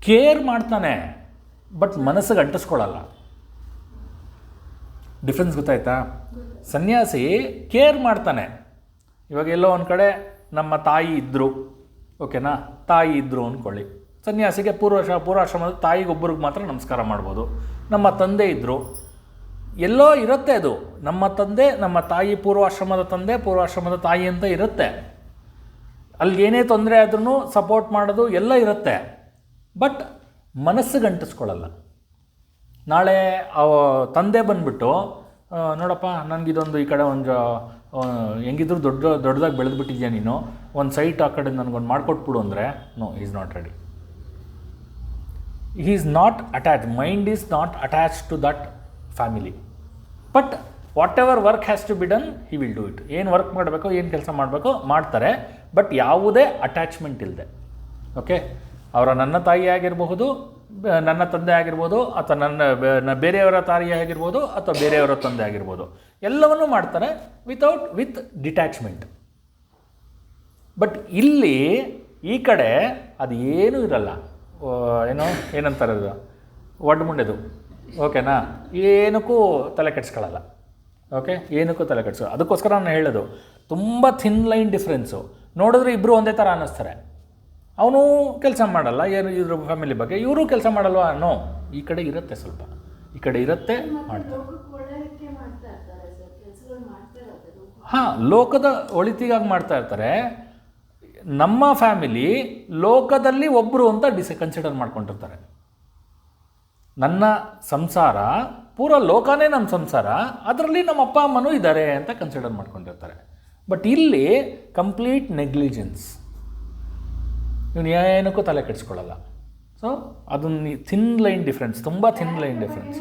ಕೇರ್ ಮಾಡ್ತಾನೆ, ಬಟ್ ಮನಸ್ಸಿಗೆ ಅಂಟಿಸ್ಕೊಳ್ಳಲ್ಲ. ಡಿಫ್ರೆನ್ಸ್ ಗೊತ್ತಾಯ್ತಾ? ಸನ್ಯಾಸಿ ಕೇರ್ ಮಾಡ್ತಾನೆ. ಇವಾಗ ಎಲ್ಲೋ ಒಂದು ಕಡೆ ನಮ್ಮ ತಾಯಿ ಇದ್ದರು, ಓಕೆನಾ, ತಾಯಿ ಇದ್ದರು ಅಂದ್ಕೊಳ್ಳಿ. ಸನ್ಯಾಸಿಗೆ ಪೂರ್ವಾಶ್ರಮದ ತಾಯಿಗೊಬ್ಬರಿಗೆ ಮಾತ್ರ ನಮಸ್ಕಾರ ಮಾಡ್ಬೋದು. ನಮ್ಮ ತಂದೆ ಇದ್ದರು, ಎಲ್ಲೋ ಇರುತ್ತೆ ಅದು. ನಮ್ಮ ತಂದೆ, ನಮ್ಮ ತಾಯಿ, ಪೂರ್ವಾಶ್ರಮದ ತಾಯಿ ಅಂತ ಇರುತ್ತೆ. ಅಲ್ಲಿ ಏನೇ ತೊಂದರೆ ಆದ್ರೂ ಸಪೋರ್ಟ್ ಮಾಡೋದು ಎಲ್ಲ ಇರುತ್ತೆ. ಬಟ್ ಮನಸ್ಸಿಗೆ ಅಂಟಿಸ್ಕೊಳ್ಳಲ್ಲ. ನಾಳೆ ತಂದೆ ಬಂದುಬಿಟ್ಟು, ನೋಡಪ್ಪ ನನಗಿದೊಂದು ಈ ಕಡೆ ಒಂದು ಹೆಂಗಿದ್ರು ದೊಡ್ಡದಾಗಿ ಬೆಳೆದ್ಬಿಟ್ಟಿದ್ಯಾ ನೀನು, ಒಂದು ಸೈಟ್ ಆ ಕಡೆ ನನಗೊಂದು ಮಾಡಿಕೊಟ್ಬಿಡು ಅಂದರೆ, no, is not ready. he is not attached, mind is not attached to that family. But whatever work has to be done, he will do it. ಏನು ವರ್ಕ್ ಮಾಡಬೇಕು, ಏನು ಕೆಲಸ ಮಾಡಬೇಕು ಮಾಡ್ತಾರೆ, ಬಟ್ ಯಾವುದೇ ಅಟ್ಯಾಚ್ಮೆಂಟ್ ಇಲ್ಲದೆ. ಓಕೆ, ನನ್ನ ತಾಯಿ ಆಗಿರಬಹುದು, ನನ್ನ ತಂದೆ ಆಗಿರ್ಬೋದು, ಅಥವಾ ನನ್ನ ಬೇರೆಯವರ ತಾಯಿ ಆಗಿರ್ಬೋದು, ಅಥವಾ ಬೇರೆಯವರ ತಂದೆ ಆಗಿರ್ಬೋದು, ಎಲ್ಲವನ್ನೂ ಮಾಡ್ತಾರೆ ವಿತ್ ಡಿಟ್ಯಾಚ್ಮೆಂಟ್. ಬಟ್ ಇಲ್ಲಿ ಈ ಕಡೆ ಅದು ಏನೂ ಇರಲ್ಲ. ಏನಂತಾರೆ ಅದು, ಒಡ್ಡು ಮುಂಡೆದು. ಓಕೆನಾ? ಏನಕ್ಕೂ ತಲೆ ಕೆಡಿಸ್ಕೊಳ್ಳಲ್ಲ. ಓಕೆ, ಏನಕ್ಕೂ ತಲೆ ಕೆಡಿಸ್ಕೊಳ್ಳಲ್ಲ. ಅದಕ್ಕೋಸ್ಕರ ನಾನು ಹೇಳೋದು, ತುಂಬ ಥಿನ್ ಲೈನ್ ಡಿಫ್ರೆನ್ಸು. ನೋಡಿದ್ರೆ ಇಬ್ಬರು ಒಂದೇ ಥರ ಅನ್ನಿಸ್ತಾರೆ. ಅವನು ಕೆಲಸ ಮಾಡಲ್ಲ, ಏನು ಇದ್ರ ಫ್ಯಾಮಿಲಿ ಬಗ್ಗೆ, ಇವರು ಕೆಲಸ ಮಾಡಲ್ವಾ? ನೋ, ಈ ಕಡೆ ಇರುತ್ತೆ, ಸ್ವಲ್ಪ ಈ ಕಡೆ ಇರುತ್ತೆ, ಮಾಡ್ತಾರೆ. ಹಾಂ, ಲೋಕದ ಒಳಿತಿಗಾಗಿ ಮಾಡ್ತಾ ಇರ್ತಾರೆ. ನಮ್ಮ ಫ್ಯಾಮಿಲಿ ಲೋಕದಲ್ಲಿ ಒಬ್ಬರು ಅಂತ ಕನ್ಸಿಡರ್ ಮಾಡ್ಕೊಂಡಿರ್ತಾರೆ. ನನ್ನ ಸಂಸಾರ ಪೂರ ಲೋಕನೇ ನಮ್ಮ ಸಂಸಾರ, ಅದರಲ್ಲಿ ನಮ್ಮ ಅಪ್ಪ ಅಮ್ಮನೂ ಇದ್ದಾರೆ ಅಂತ ಕನ್ಸಿಡರ್ ಮಾಡ್ಕೊಂಡಿರ್ತಾರೆ. ಬಟ್ ಇಲ್ಲಿ ಕಂಪ್ಲೀಟ್ ನೆಗ್ಲಿಜೆನ್ಸ್. ಇವನು ಏನಕ್ಕೂ ತಲೆ ಕೆಡಿಸ್ಕೊಳ್ಳಲ್ಲ. ಸೊ ಅದೊಂದು ಥಿನ್ ಲೈನ್ ಡಿಫ್ರೆನ್ಸ್, ತುಂಬ ಥಿನ್ ಲೈನ್ ಡಿಫ್ರೆನ್ಸ್.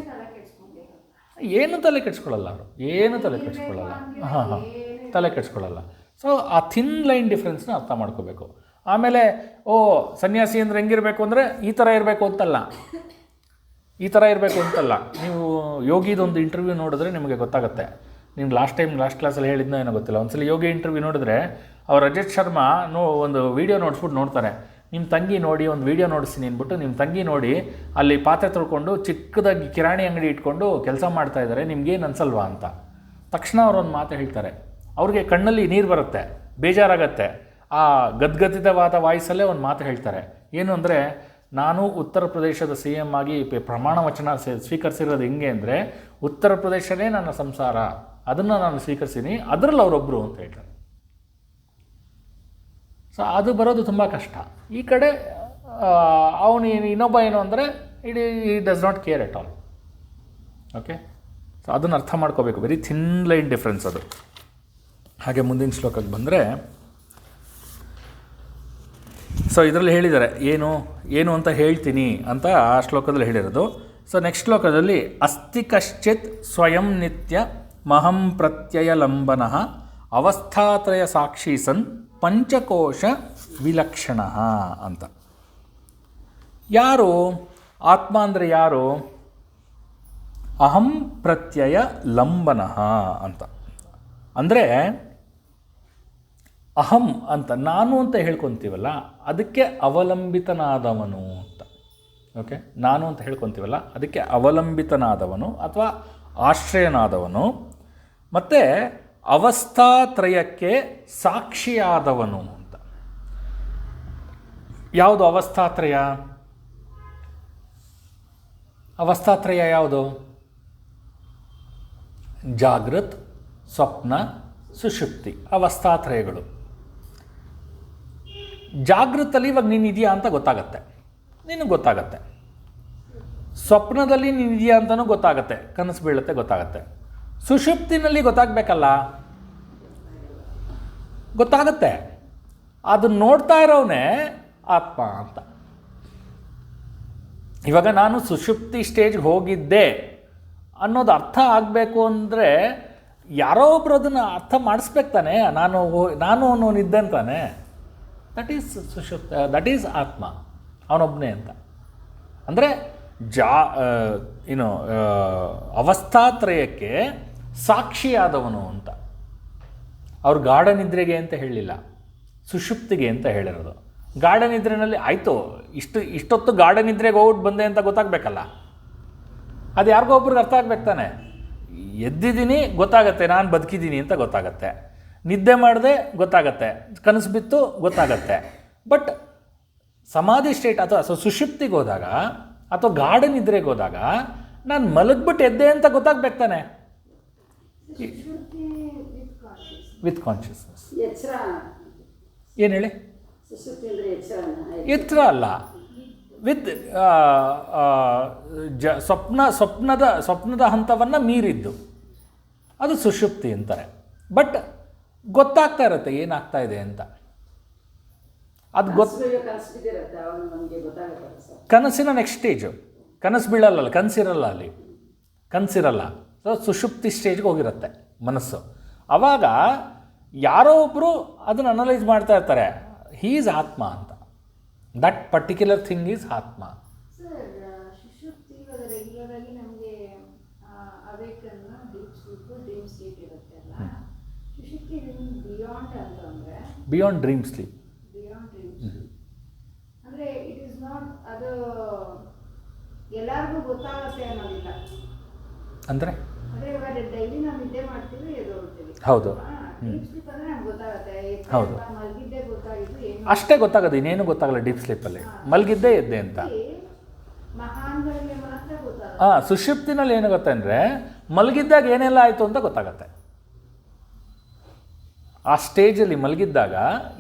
ಏನು ತಲೆ ಕೆಡಿಸ್ಕೊಳ್ಳಲ್ಲ ಅವರು, ಏನು ತಲೆ ಕೆಡಿಸ್ಕೊಳ್ಳಲ್ಲ. ಹಾಂ, ತಲೆ ಕೆಡಿಸ್ಕೊಳ್ಳಲ್ಲ. ಸೊ ಆ ಥಿನ್ ಲೈನ್ ಡಿಫ್ರೆನ್ಸ್ನ ಅರ್ಥ ಮಾಡ್ಕೋಬೇಕು. ಆಮೇಲೆ ಸನ್ಯಾಸಿ ಅಂದರೆ ಹೆಂಗಿರಬೇಕು ಅಂದರೆ ಈ ಥರ ಇರಬೇಕು ಅಂತಲ್ಲ, ನೀವು ಯೋಗಿದೊಂದು ಇಂಟರ್ವ್ಯೂ ನೋಡಿದ್ರೆ ನಿಮಗೆ ಗೊತ್ತಾಗುತ್ತೆ. ನೀವು ಲಾಸ್ಟ್ ಕ್ಲಾಸಲ್ಲಿ ಹೇಳಿದ್ನೋ ಏನೋ ಗೊತ್ತಿಲ್ಲ, ಒಂದ್ಸಲ ಯೋಗಿ ಇಂಟರ್ವ್ಯೂ ನೋಡಿದ್ರೆ ಅವ್ರು ಅಜಿತ್ ಶರ್ಮಾ ಒಂದು ವೀಡಿಯೋ ನೋಡಿಸ್ಬಿಟ್ಟು ನೋಡ್ತಾರೆ, ನಿಮ್ಮ ತಂಗಿ ನೋಡಿ ಒಂದು ವೀಡಿಯೋ ನೋಡಿಸ್ತೀನಿ ಅಂದ್ಬಿಟ್ಟು, ನಿಮ್ಮ ತಂಗಿ ನೋಡಿ ಅಲ್ಲಿ ಪಾತ್ರೆ ತೊಳ್ಕೊಂಡು ಚಿಕ್ಕದಾಗಿ ಕಿರಾಣಿ ಅಂಗಡಿ ಇಟ್ಕೊಂಡು ಕೆಲಸ ಮಾಡ್ತಾ ಇದ್ದಾರೆ, ನಿಮ್ಗೇನು ಅನ್ಸಲ್ವಾ ಅಂತ. ತಕ್ಷಣ ಅವರೊಂದು ಮಾತು ಹೇಳ್ತಾರೆ, ಅವ್ರಿಗೆ ಕಣ್ಣಲ್ಲಿ ನೀರು ಬರುತ್ತೆ, ಬೇಜಾರಾಗತ್ತೆ. ಆ ಗದ್ಗದಿತವಾದ ವಾಯ್ಸಲ್ಲೇ ಒಂದು ಮಾತು ಹೇಳ್ತಾರೆ, ಏನು ಅಂದರೆ, ನಾನು ಉತ್ತರ ಪ್ರದೇಶದ CM ಆಗಿ ಪ್ರಮಾಣ ವಚನ ಸ್ವೀಕರಿಸಿರೋದು ಹೆಂಗೆ ಅಂದರೆ, ಉತ್ತರ ಪ್ರದೇಶನೇ ನನ್ನ ಸಂಸಾರ, ಅದನ್ನು ನಾನು ಸ್ವೀಕರಿಸಿನಿ, ಅದರಲ್ಲಿ ಅವರೊಬ್ಬರು ಅಂತ ಹೇಳ್ತಾರೆ. ಸೊ ಅದು ಬರೋದು ತುಂಬ ಕಷ್ಟ. ಈ ಕಡೆ ಅವನು ಇನ್ನೊಬ್ಬ ಏನು ಅಂದರೆ, he does not care at all. Okay, so ಅದನ್ನು ಅರ್ಥ ಮಾಡ್ಕೋಬೇಕು. ವೆರಿ ಥಿನ್ ಲೈನ್ ಡಿಫ್ರೆನ್ಸ್ ಅದು. ಹಾಗೆ ಮುಂದಿನ ಶ್ಲೋಕಕ್ಕೆ ಬಂದರೆ, ಸೊ ಇದರಲ್ಲಿ ಹೇಳಿದ್ದಾರೆ ಏನು ಅಂತ ಹೇಳ್ತೀನಿ ಅಂತ ಆ ಶ್ಲೋಕದಲ್ಲಿ ಹೇಳಿರೋದು. ಸೊ ನೆಕ್ಸ್ಟ್ ಶ್ಲೋಕದಲ್ಲಿ, ಅಸ್ತಿ ಕಶ್ಚಿತ್ ಸ್ವಯಂ ನಿತ್ಯ ಮಹಂ ಪ್ರತ್ಯಯ ಲಂಬನಃ ಅವಸ್ಥಾತ್ರಯ ಸಾಕ್ಷಿ ಸನ್ ಪಂಚಕೋಶ ವಿಲಕ್ಷಣ ಅಂತ. ಯಾರು ಆತ್ಮ ಅಂದರೆ ಯಾರು? ಅಹಂ ಪ್ರತ್ಯಯ ಲಂಬನಃ ಅಂತ. ಅಂದರೆ ಅಹಂ ಅಂತ ನಾನು ಅಂತ ಹೇಳ್ಕೊತೀವಲ್ಲ, ಅದಕ್ಕೆ ಅವಲಂಬಿತನಾದವನು ಅಂತ. ಓಕೆ, ನಾನು ಅಂತ ಹೇಳ್ಕೊತೀವಲ್ಲ ಅದಕ್ಕೆ ಅವಲಂಬಿತನಾದವನು ಅಥವಾ ಆಶ್ರಯನಾದವನು, ಮತ್ತು ಅವಸ್ಥಾತ್ರಯಕ್ಕೆ ಸಾಕ್ಷಿಯಾದವನು ಅಂತ. ಯಾವುದು ಅವಸ್ಥಾತ್ರಯ? ಅವಸ್ಥಾತ್ರಯ ಯಾವುದು? ಜಾಗೃತ್, ಸ್ವಪ್ನ, ಸುಷುಪ್ತಿ ಅವಸ್ಥಾತ್ರಯಗಳು. ಜಾಗೃತಲ್ಲಿ ಇವಾಗ ನೀನಿದೆಯಾ ಅಂತ ಗೊತ್ತಾಗತ್ತೆ, ನಿನಗೆ ಗೊತ್ತಾಗತ್ತೆ. ಸ್ವಪ್ನದಲ್ಲಿ ನೀನಿದೆಯಾ ಅಂತಲೂ ಗೊತ್ತಾಗತ್ತೆ, ಕನಸು ಬೀಳುತ್ತೆ ಗೊತ್ತಾಗತ್ತೆ. ಸುಷುಪ್ತಿನಲ್ಲಿ ಗೊತ್ತಾಗಬೇಕಲ್ಲ, ಗೊತ್ತಾಗತ್ತೆ. ಅದನ್ನು ನೋಡ್ತಾ ಇರೋವನೇ ಆತ್ಮ ಅಂತ. ಇವಾಗ ನಾನು ಸುಷುಪ್ತಿ ಸ್ಟೇಜ್ಗೆ ಹೋಗಿದ್ದೆ ಅನ್ನೋದು ಅರ್ಥ ಆಗಬೇಕು ಅಂದರೆ ಯಾರೋ ಒಬ್ರು ಅದನ್ನು ಅರ್ಥ ಮಾಡಿಸ್ಬೇಕು ತಾನೆ. ನಾನು ಅನ್ನೋನಿದ್ದೆ ಅಂತಾನೆ. ದಟ್ ಈಸ್ ಸುಷುಪ್ತ, ದಟ್ ಈಸ್ ಆತ್ಮ, ಅವನೊಬ್ಬನೇ ಅಂತ. ಅಂದರೆ ಅವಸ್ಥಾತ್ರಯಕ್ಕೆ ಸಾಕ್ಷಿಯಾದವನು ಅಂತ. ಅವ್ರು ಗಾಢ ನಿದ್ರೆಗೆ ಅಂತ ಹೇಳಲಿಲ್ಲ, ಸುಷುಪ್ತಿಗೆ ಅಂತ ಹೇಳಿರೋದು. ಗಾಢ ನಿದ್ರೆನಲ್ಲಿ ಆಯಿತು, ಇಷ್ಟೊತ್ತು ಗಾಢ ನಿದ್ರೆಗೆ ಹೋಗ್ಬಿಟ್ಟು ಬಂದೆ ಅಂತ ಗೊತ್ತಾಗಬೇಕಲ್ಲ, ಅದು ಯಾರಿಗೋ ಒಬ್ರಿಗೆ ಅರ್ಥ ಆಗ್ಬೇಕು ತಾನೆ. ಎದ್ದಿದ್ದೀನಿ ಗೊತ್ತಾಗತ್ತೆ, ನಾನು ಬದುಕಿದ್ದೀನಿ ಅಂತ ಗೊತ್ತಾಗತ್ತೆ. ನಿದ್ದೆ ಮಾಡಿದೆ ಗೊತ್ತಾಗತ್ತೆ, ಕನಸು ಬಿತ್ತು ಗೊತ್ತಾಗತ್ತೆ. ಬಟ್ ಸಮಾಧಿ ಸ್ಟೇಟ್ ಅಥವಾ ಸುಷುಪ್ತಿಗೆ ಹೋದಾಗ ಅಥವಾ ಗಾಢ ನಿದ್ರೆಗೆ ಹೋದಾಗ ನಾನು ಮಲಗ್ಬಿಟ್ಟು ಎದ್ದೆ ಅಂತ ಗೊತ್ತಾಗ್ಬೇಕು ತಾನೆ. With consciousness. ಏನು ಹೇಳಿ? ಎತ್ತರ ಅಲ್ಲ, ವಿತ್ ಸ್ವಪ್ನದ ಹಂತವನ್ನು ಮೀರಿದ್ದು ಅದು ಸುಷುಪ್ತಿ ಅಂತಾರೆ. ಬಟ್ ಗೊತ್ತಾಗ್ತಾ ಇರುತ್ತೆ ಏನಾಗ್ತಾ ಇದೆ ಅಂತ. ಅದು ಕನಸಿನ ನೆಕ್ಸ್ಟ್ ಸ್ಟೇಜು. ಕನಸು ಬೀಳಲ್ಲ, ಕನಸಿರಲ್ಲ, ಅಲ್ಲಿ ಕನಸಿರಲ್ಲ. ಸೊ ಸುಷುಪ್ತಿ ಸ್ಟೇಜ್ಗೆ ಹೋಗಿರುತ್ತೆ ಮನಸ್ಸು. ಆವಾಗ ಯಾರೋ ಒಬ್ಬರು ಅದನ್ನು ಅನಲೈಸ್ ಮಾಡ್ತಾ ಇರ್ತಾರೆ, ಹೀ ಈಸ್ ಆತ್ಮ ಅಂತ. ದಟ್ ಪರ್ಟಿಕ್ಯುಲರ್ ಥಿಂಗ್ ಈಸ್ ಆತ್ಮ. Beyond dream sleep. ಅಂದರೆ ಇಟ್ ಇಸ್ ನಾಟ್, ಅದು ಎಲ್ಲರಿಗೂ ಗೊತ್ತಾಗುತ್ತೆ ಅನ್ನೋದಿಲ್ಲ. ಅಂದರೆ ಇವಾಗ ಡೈಲಿ ನಾವು ನಿದ್ದೆ ಮಾಡ್ತೀವಿ, ಎದ್ದೇಳ್ತೀವಿ. ಹೌದು, ಡೀಪ್ ಸ್ಲೀಪ್ ಅಂದರೆ ನಮ್ಗೆ ಗೊತ್ತಾಗುತ್ತೆ. ಹೌದು, ಮಲಗಿದ್ದೆ ಗೊತ್ತಾಗಿದ್ದು ಏನು ಅಷ್ಟೇ ಗೊತ್ತಾಗೋದು, ಇನ್ನೇನು ಗೊತ್ತಾಗಲ್ಲ ಡೀಪ್ ಸ್ಲೀಪಲ್ಲಿ. ಮಲಗಿದ್ದೇ ಎದ್ದೆ ಅಂತ. ಮಹಾನ್ಗಳಿಗೆ ಮಾತ್ರ ಗೊತ್ತಾಗುತ್ತೆ. ಸುಷುಪ್ತಿನಲ್ಲಿ ಏನು ಗೊತ್ತಂದರೆ ಮಲಗಿದ್ದಾಗ ಏನೆಲ್ಲ ಆಯಿತು ಅಂತ ಗೊತ್ತಾಗತ್ತೆ. ಆ ಸ್ಟೇಜಲ್ಲಿ ಮಲಗಿದ್ದಾಗ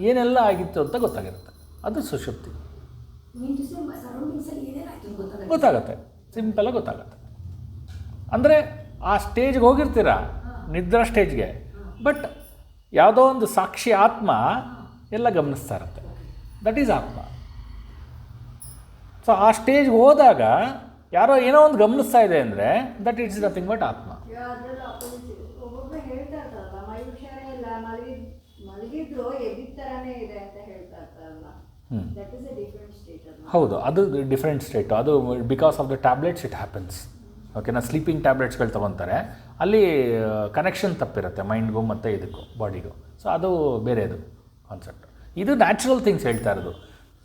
ಏನೆಲ್ಲ ಆಗಿತ್ತು ಅಂತ ಗೊತ್ತಾಗಿರುತ್ತೆ. ಅದು ಸುಷುಪ್ತಿ. ಗೊತ್ತಾಗತ್ತೆ, ಸಿಂಪಲಾಗಿ ಗೊತ್ತಾಗತ್ತೆ. ಅಂದರೆ ಆ ಸ್ಟೇಜ್ಗೆ ಹೋಗಿರ್ತೀರ, ನಿದ್ರಾ ಸ್ಟೇಜ್ಗೆ. ಬಟ್ ಯಾವುದೋ ಒಂದು ಸಾಕ್ಷಿ ಆತ್ಮ ಎಲ್ಲ ಗಮನಿಸ್ತಾ ಇರುತ್ತೆ. ದಟ್ ಈಸ್ ಆತ್ಮ. ಸೊ ಆ ಸ್ಟೇಜ್ಗೆ ಹೋದಾಗ ಯಾರೋ ಏನೋ ಒಂದು ಗಮನಿಸ್ತಾ ಇದೆ ಅಂದರೆ ದಟ್ ಇಟ್ಸ್ ನಥಿಂಗ್ ಬಟ್ ಆತ್ಮ. ಒಬ್ಬೊಬ್ಬರು ಹೇಳ್ತಾ ಇರ್ತಾರಲ್ಲ, ಮೈ ಹುಷಾರೇ ಇಲ್ಲ, ಮಲಗಿದ್ರು ಎದ್ದಿದ ಥರನೇ ಇದೆ ಅಂತ ಹೇಳ್ತಾ ಇರ್ತಾರಲ್ಲ. That is A different state. ಹೌದು, ಅದು ಡಿಫ್ರೆಂಟ್ ಸ್ಟೇಟು. ಅದು because of the tablets it happens. ಓಕೆನಾ, ಸ್ಲೀಪಿಂಗ್ ಟ್ಯಾಬ್ಲೆಟ್ಸ್ಗಳು ತೊಗೊತಾರೆ, ಅಲ್ಲಿ ಕನೆಕ್ಷನ್ ತಪ್ಪಿರುತ್ತೆ ಮೈಂಡ್ಗೂ ಮತ್ತು ಇದಕ್ಕೂ, ಬಾಡಿಗೂ. ಸೊ ಅದು ಬೇರೆದು ಕಾನ್ಸೆಪ್ಟ್. ಇದು ನ್ಯಾಚುರಲ್ ಥಿಂಗ್ಸ್ ಹೇಳ್ತಾ ಇರೋದು.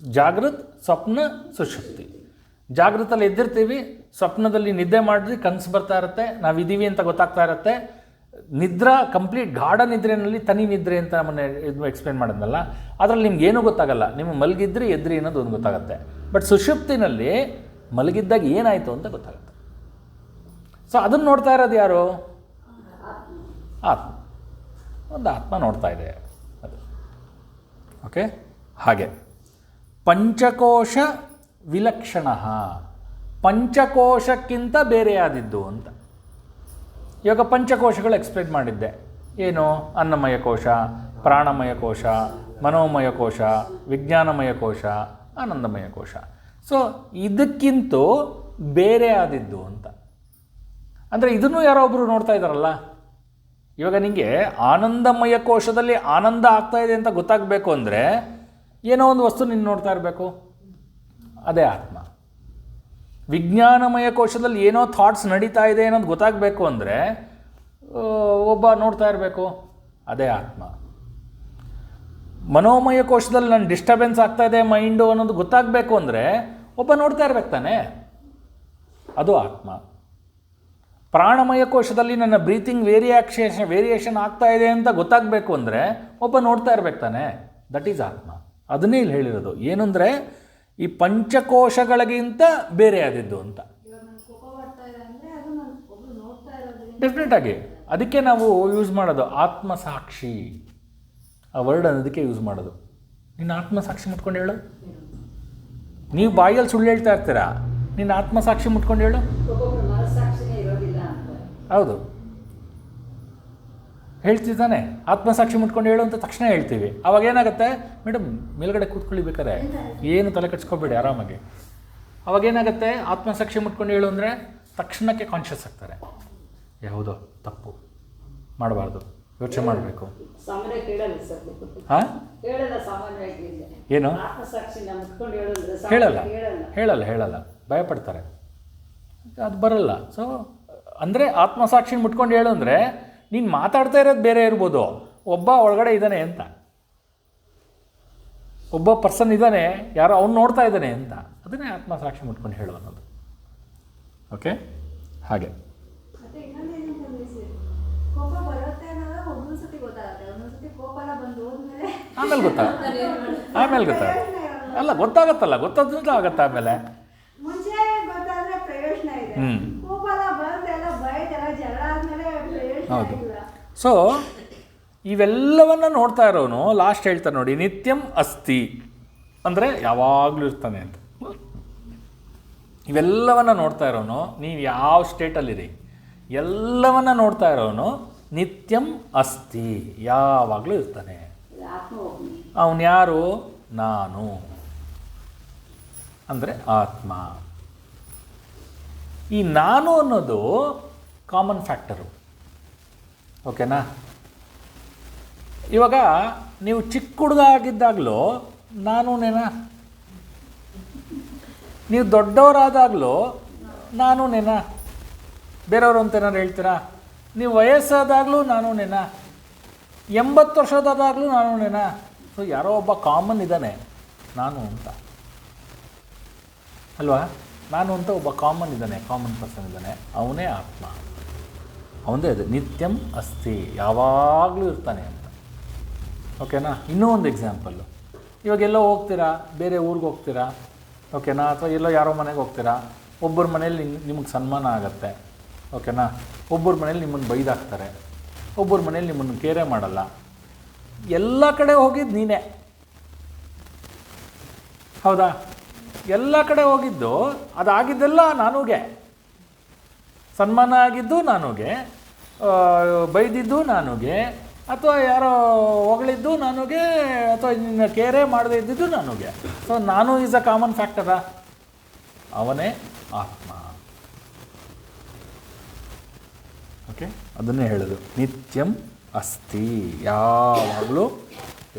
ಜಾಗೃತ್, ಸ್ವಪ್ನ, ಸುಷುಪ್ತಿ. ಜಾಗೃತಲ್ಲಿ ಎದ್ದಿರ್ತೀವಿ, ಸ್ವಪ್ನದಲ್ಲಿ ನಿದ್ದೆ ಮಾಡಿದ್ವಿ, ಕನಸು ಬರ್ತಾ ಇರುತ್ತೆ, ನಾವಿದ್ದೀವಿ ಅಂತ ಗೊತ್ತಾಗ್ತಾ ಇರುತ್ತೆ. ನಿದ್ರಾ ಕಂಪ್ಲೀಟ್ ಗಾಢ ನಿದ್ರೆಯಲ್ಲಿ ತನಿ ನಿದ್ರೆ ಅಂತ ನಮ್ಮನ್ನೇ ಇದು ಎಕ್ಸ್ಪ್ಲೇನ್ ಮಾಡೋದಲ್ಲ, ಅದರಲ್ಲಿ ನಿಮ್ಗೆ ಏನೂ ಗೊತ್ತಾಗಲ್ಲ. ನಿಮಗೆ ಮಲಗಿದ್ರಿ ಎದ್ರಿ ಅನ್ನೋದು ಒಂದು ಗೊತ್ತಾಗುತ್ತೆ. ಬಟ್ ಸುಷುಪ್ತಿನಲ್ಲಿ ಮಲಗಿದ್ದಾಗ ಏನಾಯಿತು ಅಂತ ಗೊತ್ತಾಗುತ್ತೆ. ಸೊ ಅದನ್ನು ನೋಡ್ತಾ ಇರೋದು ಯಾರು? ಆತ್ಮ. ಒಂದು ಆತ್ಮ ನೋಡ್ತಾ ಇದೆ ಅದು. ಓಕೆ, ಹಾಗೆ ಪಂಚಕೋಶ ವಿಲಕ್ಷಣ, ಪಂಚಕೋಶಕ್ಕಿಂತ ಬೇರೆಯಾದಿದ್ದು ಅಂತ. ಇವಾಗ ಪಂಚಕೋಶಗಳು ಎಕ್ಸ್ಪ್ಲೇನ್ ಮಾಡಿದ್ದೆ. ಏನು? ಅನ್ನಮಯ ಕೋಶ, ಪ್ರಾಣಮಯ ಕೋಶ, ಮನೋಮಯ ಕೋಶ, ವಿಜ್ಞಾನಮಯ ಕೋಶ, ಆನಂದಮಯ ಕೋಶ. ಸೊ ಇದಕ್ಕಿಂತ ಬೇರೆ ಆದಿದ್ದು ಅಂತ. ಅಂದರೆ ಇದನ್ನು ಯಾರೋ ಒಬ್ಬರು ನೋಡ್ತಾ ಇದ್ದಾರಲ್ಲ. ಇವಾಗ ನಿಮಗೆ ಆನಂದಮಯ ಕೋಶದಲ್ಲಿ ಆನಂದ ಆಗ್ತಾ ಇದೆ ಅಂತ ಗೊತ್ತಾಗಬೇಕು ಅಂದರೆ ಏನೋ ಒಂದು ವಸ್ತು ನೀನು ನೋಡ್ತಾ ಇರಬೇಕು, ಅದೇ ಆತ್ಮ. ವಿಜ್ಞಾನಮಯ ಕೋಶದಲ್ಲಿ ಏನೋ ಥಾಟ್ಸ್ ನಡೀತಾ ಇದೆ ಅನ್ನೋದು ಗೊತ್ತಾಗಬೇಕು ಅಂದರೆ ಒಬ್ಬ ನೋಡ್ತಾ ಇರಬೇಕು, ಅದೇ ಆತ್ಮ. ಮನೋಮಯ ಕೋಶದಲ್ಲಿ ನನ್ನ ಡಿಸ್ಟರ್ಬೆನ್ಸ್ ಆಗ್ತಾ ಇದೆ ಮೈಂಡು ಅನ್ನೋದು ಗೊತ್ತಾಗಬೇಕು ಅಂದರೆ ಒಬ್ಬ ನೋಡ್ತಾ ಇರ್ಬೇಕು ತಾನೆ, ಅದು ಆತ್ಮ. ಪ್ರಾಣಮಯ ಕೋಶದಲ್ಲಿ ನನ್ನ ಬ್ರೀತಿಂಗ್ ವೇರಿಯೇಷನ್ ಆಗ್ತಾ ಇದೆ ಅಂತ ಗೊತ್ತಾಗಬೇಕು ಅಂದರೆ ಒಬ್ಬ ನೋಡ್ತಾ ಇರ್ಬೇಕು ತಾನೆ, ದಟ್ ಈಸ್ ಆತ್ಮ. ಅದನ್ನೇ ಇಲ್ಲಿ ಹೇಳಿರೋದು. ಏನಂದರೆ ಈ ಪಂಚಕೋಶಗಳಿಗಿಂತ ಬೇರೆ ಆದಿದ್ದು ಅಂತ. ಡೆಫಿನೆಟಾಗಿ ಅದಕ್ಕೆ ನಾವು ಯೂಸ್ ಮಾಡೋದು ಆತ್ಮಸಾಕ್ಷಿ, ಆ ವರ್ಡ್ ಅನ್ನೋದಕ್ಕೆ ಯೂಸ್ ಮಾಡೋದು. ನಿನ್ನ ಆತ್ಮಸಾಕ್ಷಿ ಮುಟ್ಕೊಂಡು ಹೇಳು. ನೀವು ಬಾಯಲ್ಲಿ ಸುಳ್ಳು ಹೇಳ್ತಾ ಇರ್ತೀರಾ, ನಿನ್ನ ಆತ್ಮಸಾಕ್ಷಿ ಮುಟ್ಕೊಂಡು ಹೇಳು. ಹೌದು, ಹೇಳ್ತೀವಿ ತಾನೆ, ಆತ್ಮಸಾಕ್ಷಿ ಮುಟ್ಕೊಂಡು ಹೇಳು ಅಂತ ತಕ್ಷಣ ಹೇಳ್ತೀವಿ. ಅವಾಗ ಏನಾಗುತ್ತೆ, ಮೇಡಮ್ ಮೇಲ್ಗಡೆ ಕೂತ್ಕೊಳ್ಳಿ ಬೇಕಾರೆ, ಏನು ತಲೆ ಕಟ್ಸ್ಕೊಬೇಡಿ ಆರಾಮಾಗಿ. ಅವಾಗೇನಾಗುತ್ತೆ, ಆತ್ಮಸಾಕ್ಷಿ ಮುಟ್ಕೊಂಡು ಹೇಳು ಅಂದರೆ ತಕ್ಷಣಕ್ಕೆ ಕಾನ್ಷಿಯಸ್ ಆಗ್ತಾರೆ, ಯಾವುದೋ ತಪ್ಪು ಮಾಡಬಾರ್ದು, ಯೋಚನೆ ಮಾಡಬೇಕು. ಹಾಂ, ಏನು ಹೇಳಲ್ಲ, ಭಯಪಡ್ತಾರೆ, ಅದು ಬರಲ್ಲ. ಸೊ ಅಂದರೆ ಆತ್ಮಸಾಕ್ಷಿ ಮುಟ್ಕೊಂಡು ಹೇಳು ಅಂದರೆ ನೀನು ಮಾತಾಡ್ತಾ ಇರೋದು ಬೇರೆ ಇರ್ಬೋದು, ಒಬ್ಬ ಒಳಗಡೆ ಇದ್ದಾನೆ ಅಂತ, ಒಬ್ಬ ಪರ್ಸನ್ ಇದ್ದಾನೆ, ಯಾರೋ ಅವ್ನು ನೋಡ್ತಾ ಇದ್ದಾನೆ ಅಂತ, ಅದನ್ನೇ ಆತ್ಮಸಾಕ್ಷಿ ಮುಟ್ಕೊಂಡು ಹೇಳು ಅನ್ನೋದು. ಓಕೆ, ಹಾಗೆ ಆಮೇಲೆ ಗೊತ್ತಾಗುತ್ತೆ ಅಲ್ಲ, ಗೊತ್ತಾಗತ್ತಲ್ಲ, ಗೊತ್ತಾದ್ರೂ ಆಗತ್ತೆ ಆಮೇಲೆ. ಹೌದು. ಸೊ ಇವೆಲ್ಲವನ್ನ ನೋಡ್ತಾ ಇರೋನು ಲಾಸ್ಟ್ ಹೇಳ್ತಾರೆ ನೋಡಿ, ನಿತ್ಯಂ ಅಸ್ತಿ ಅಂದರೆ ಯಾವಾಗಲೂ ಇರ್ತಾನೆ ಅಂತ. ಇವೆಲ್ಲವನ್ನ ನೋಡ್ತಾ ಇರೋನು, ನೀವು ಯಾವ ಸ್ಟೇಟಲ್ಲಿರಿ, ಎಲ್ಲವನ್ನ ನೋಡ್ತಾ ಇರೋನು ನಿತ್ಯಂ ಅಸ್ತಿ, ಯಾವಾಗಲೂ ಇರ್ತಾನೆ. ಅವನು ಯಾರು? ನಾನು ಅಂದರೆ ಆತ್ಮ. ಈ ನಾನು ಅನ್ನೋದು ಕಾಮನ್ ಫ್ಯಾಕ್ಟರು. ಓಕೆನಾ? ಇವಾಗ ನೀವು ಚಿಕ್ಕ ಹುಡುಗ ಆಗಿದ್ದಾಗಲೂ ನಾನುನೇನಾ, ನೀವು ದೊಡ್ಡವರಾದಾಗಲೂ ನಾನುನೇನಾ, ಬೇರೆಯವರು ಅಂತ ಏನಾರು ಹೇಳ್ತೀರಾ? ನೀವು ವಯಸ್ಸಾದಾಗಲೂ ನಾನುನೇನಾ, 80 ವರ್ಷದಾದಾಗಲೂ ನಾನುನೇನಾ? ಸೊ ಯಾರೋ ಒಬ್ಬ ಕಾಮನ್ ಇದ್ದಾನೆ ನಾನು ಅಂತ ಅಲ್ವಾ? ನಾನು ಅಂತ ಒಬ್ಬ ಕಾಮನ್ ಇದ್ದಾನೆ, ಕಾಮನ್ ಪರ್ಸನ್ ಇದ್ದಾನೆ, ಅವನೇ ಆತ್ಮ. ಅವನದೇ ಅದು ನಿತ್ಯಂ ಅಸ್ತಿ, ಯಾವಾಗಲೂ ಇರ್ತಾನೆ ಅಂತ. ಓಕೆನಾ? ಇನ್ನೂ ಒಂದು ಎಕ್ಸಾಂಪಲ್ಲು, ಇವಾಗ ಎಲ್ಲೋ ಹೋಗ್ತೀರಾ, ಬೇರೆ ಊರಿಗೆ ಹೋಗ್ತೀರಾ, ಓಕೆನಾ, ಅಥವಾ ಎಲ್ಲೋ ಯಾರೋ ಮನೆಗೆ ಹೋಗ್ತೀರಾ, ಒಬ್ಬರ ಮನೇಲಿ ನಿಮಗೆ ಸನ್ಮಾನ ಆಗುತ್ತೆ, ಓಕೆನಾ, ಒಬ್ಬರ ಮನೇಲಿ ನಿಮ್ಮನ್ನು ಬೈದಾಕ್ತಾರೆ, ಒಬ್ಬರ ಮನೇಲಿ ನಿಮ್ಮನ್ನು ಕೇರೆ ಮಾಡಲ್ಲ. ಎಲ್ಲ ಕಡೆ ಹೋಗಿದ್ದು ನೀನೇ, ಹೌದಾ? ಎಲ್ಲ ಕಡೆ ಹೋಗಿದ್ದು ಅದಾಗಿದ್ದೆಲ್ಲ ನಾನುಗೆ, ಸನ್ಮಾನ ಆಗಿದ್ದು ನಾನುಗೆ, ಬೈದಿದ್ದು ನಾನುಗೆ, ಅಥವಾ ಯಾರೋ ಹೊಗಳಿದ್ದು ನಾನುಗೆ, ಅಥವಾ ನಿನ್ನ ಕೇರೆ ಮಾಡದೇ ಇದ್ದಿದ್ದು ನಾನುಗೆ. ಸೊ ನಾನು ಈಸ್ ಅ ಕಾಮನ್ ಫ್ಯಾಕ್ಟರಾ? ಅವನೇ ಆತ್ಮ. ಓಕೆ, ಅದನ್ನೇ ಹೇಳೋದು ನಿತ್ಯಂ ಅಸ್ತಿ, ಯಾವಾಗಲೂ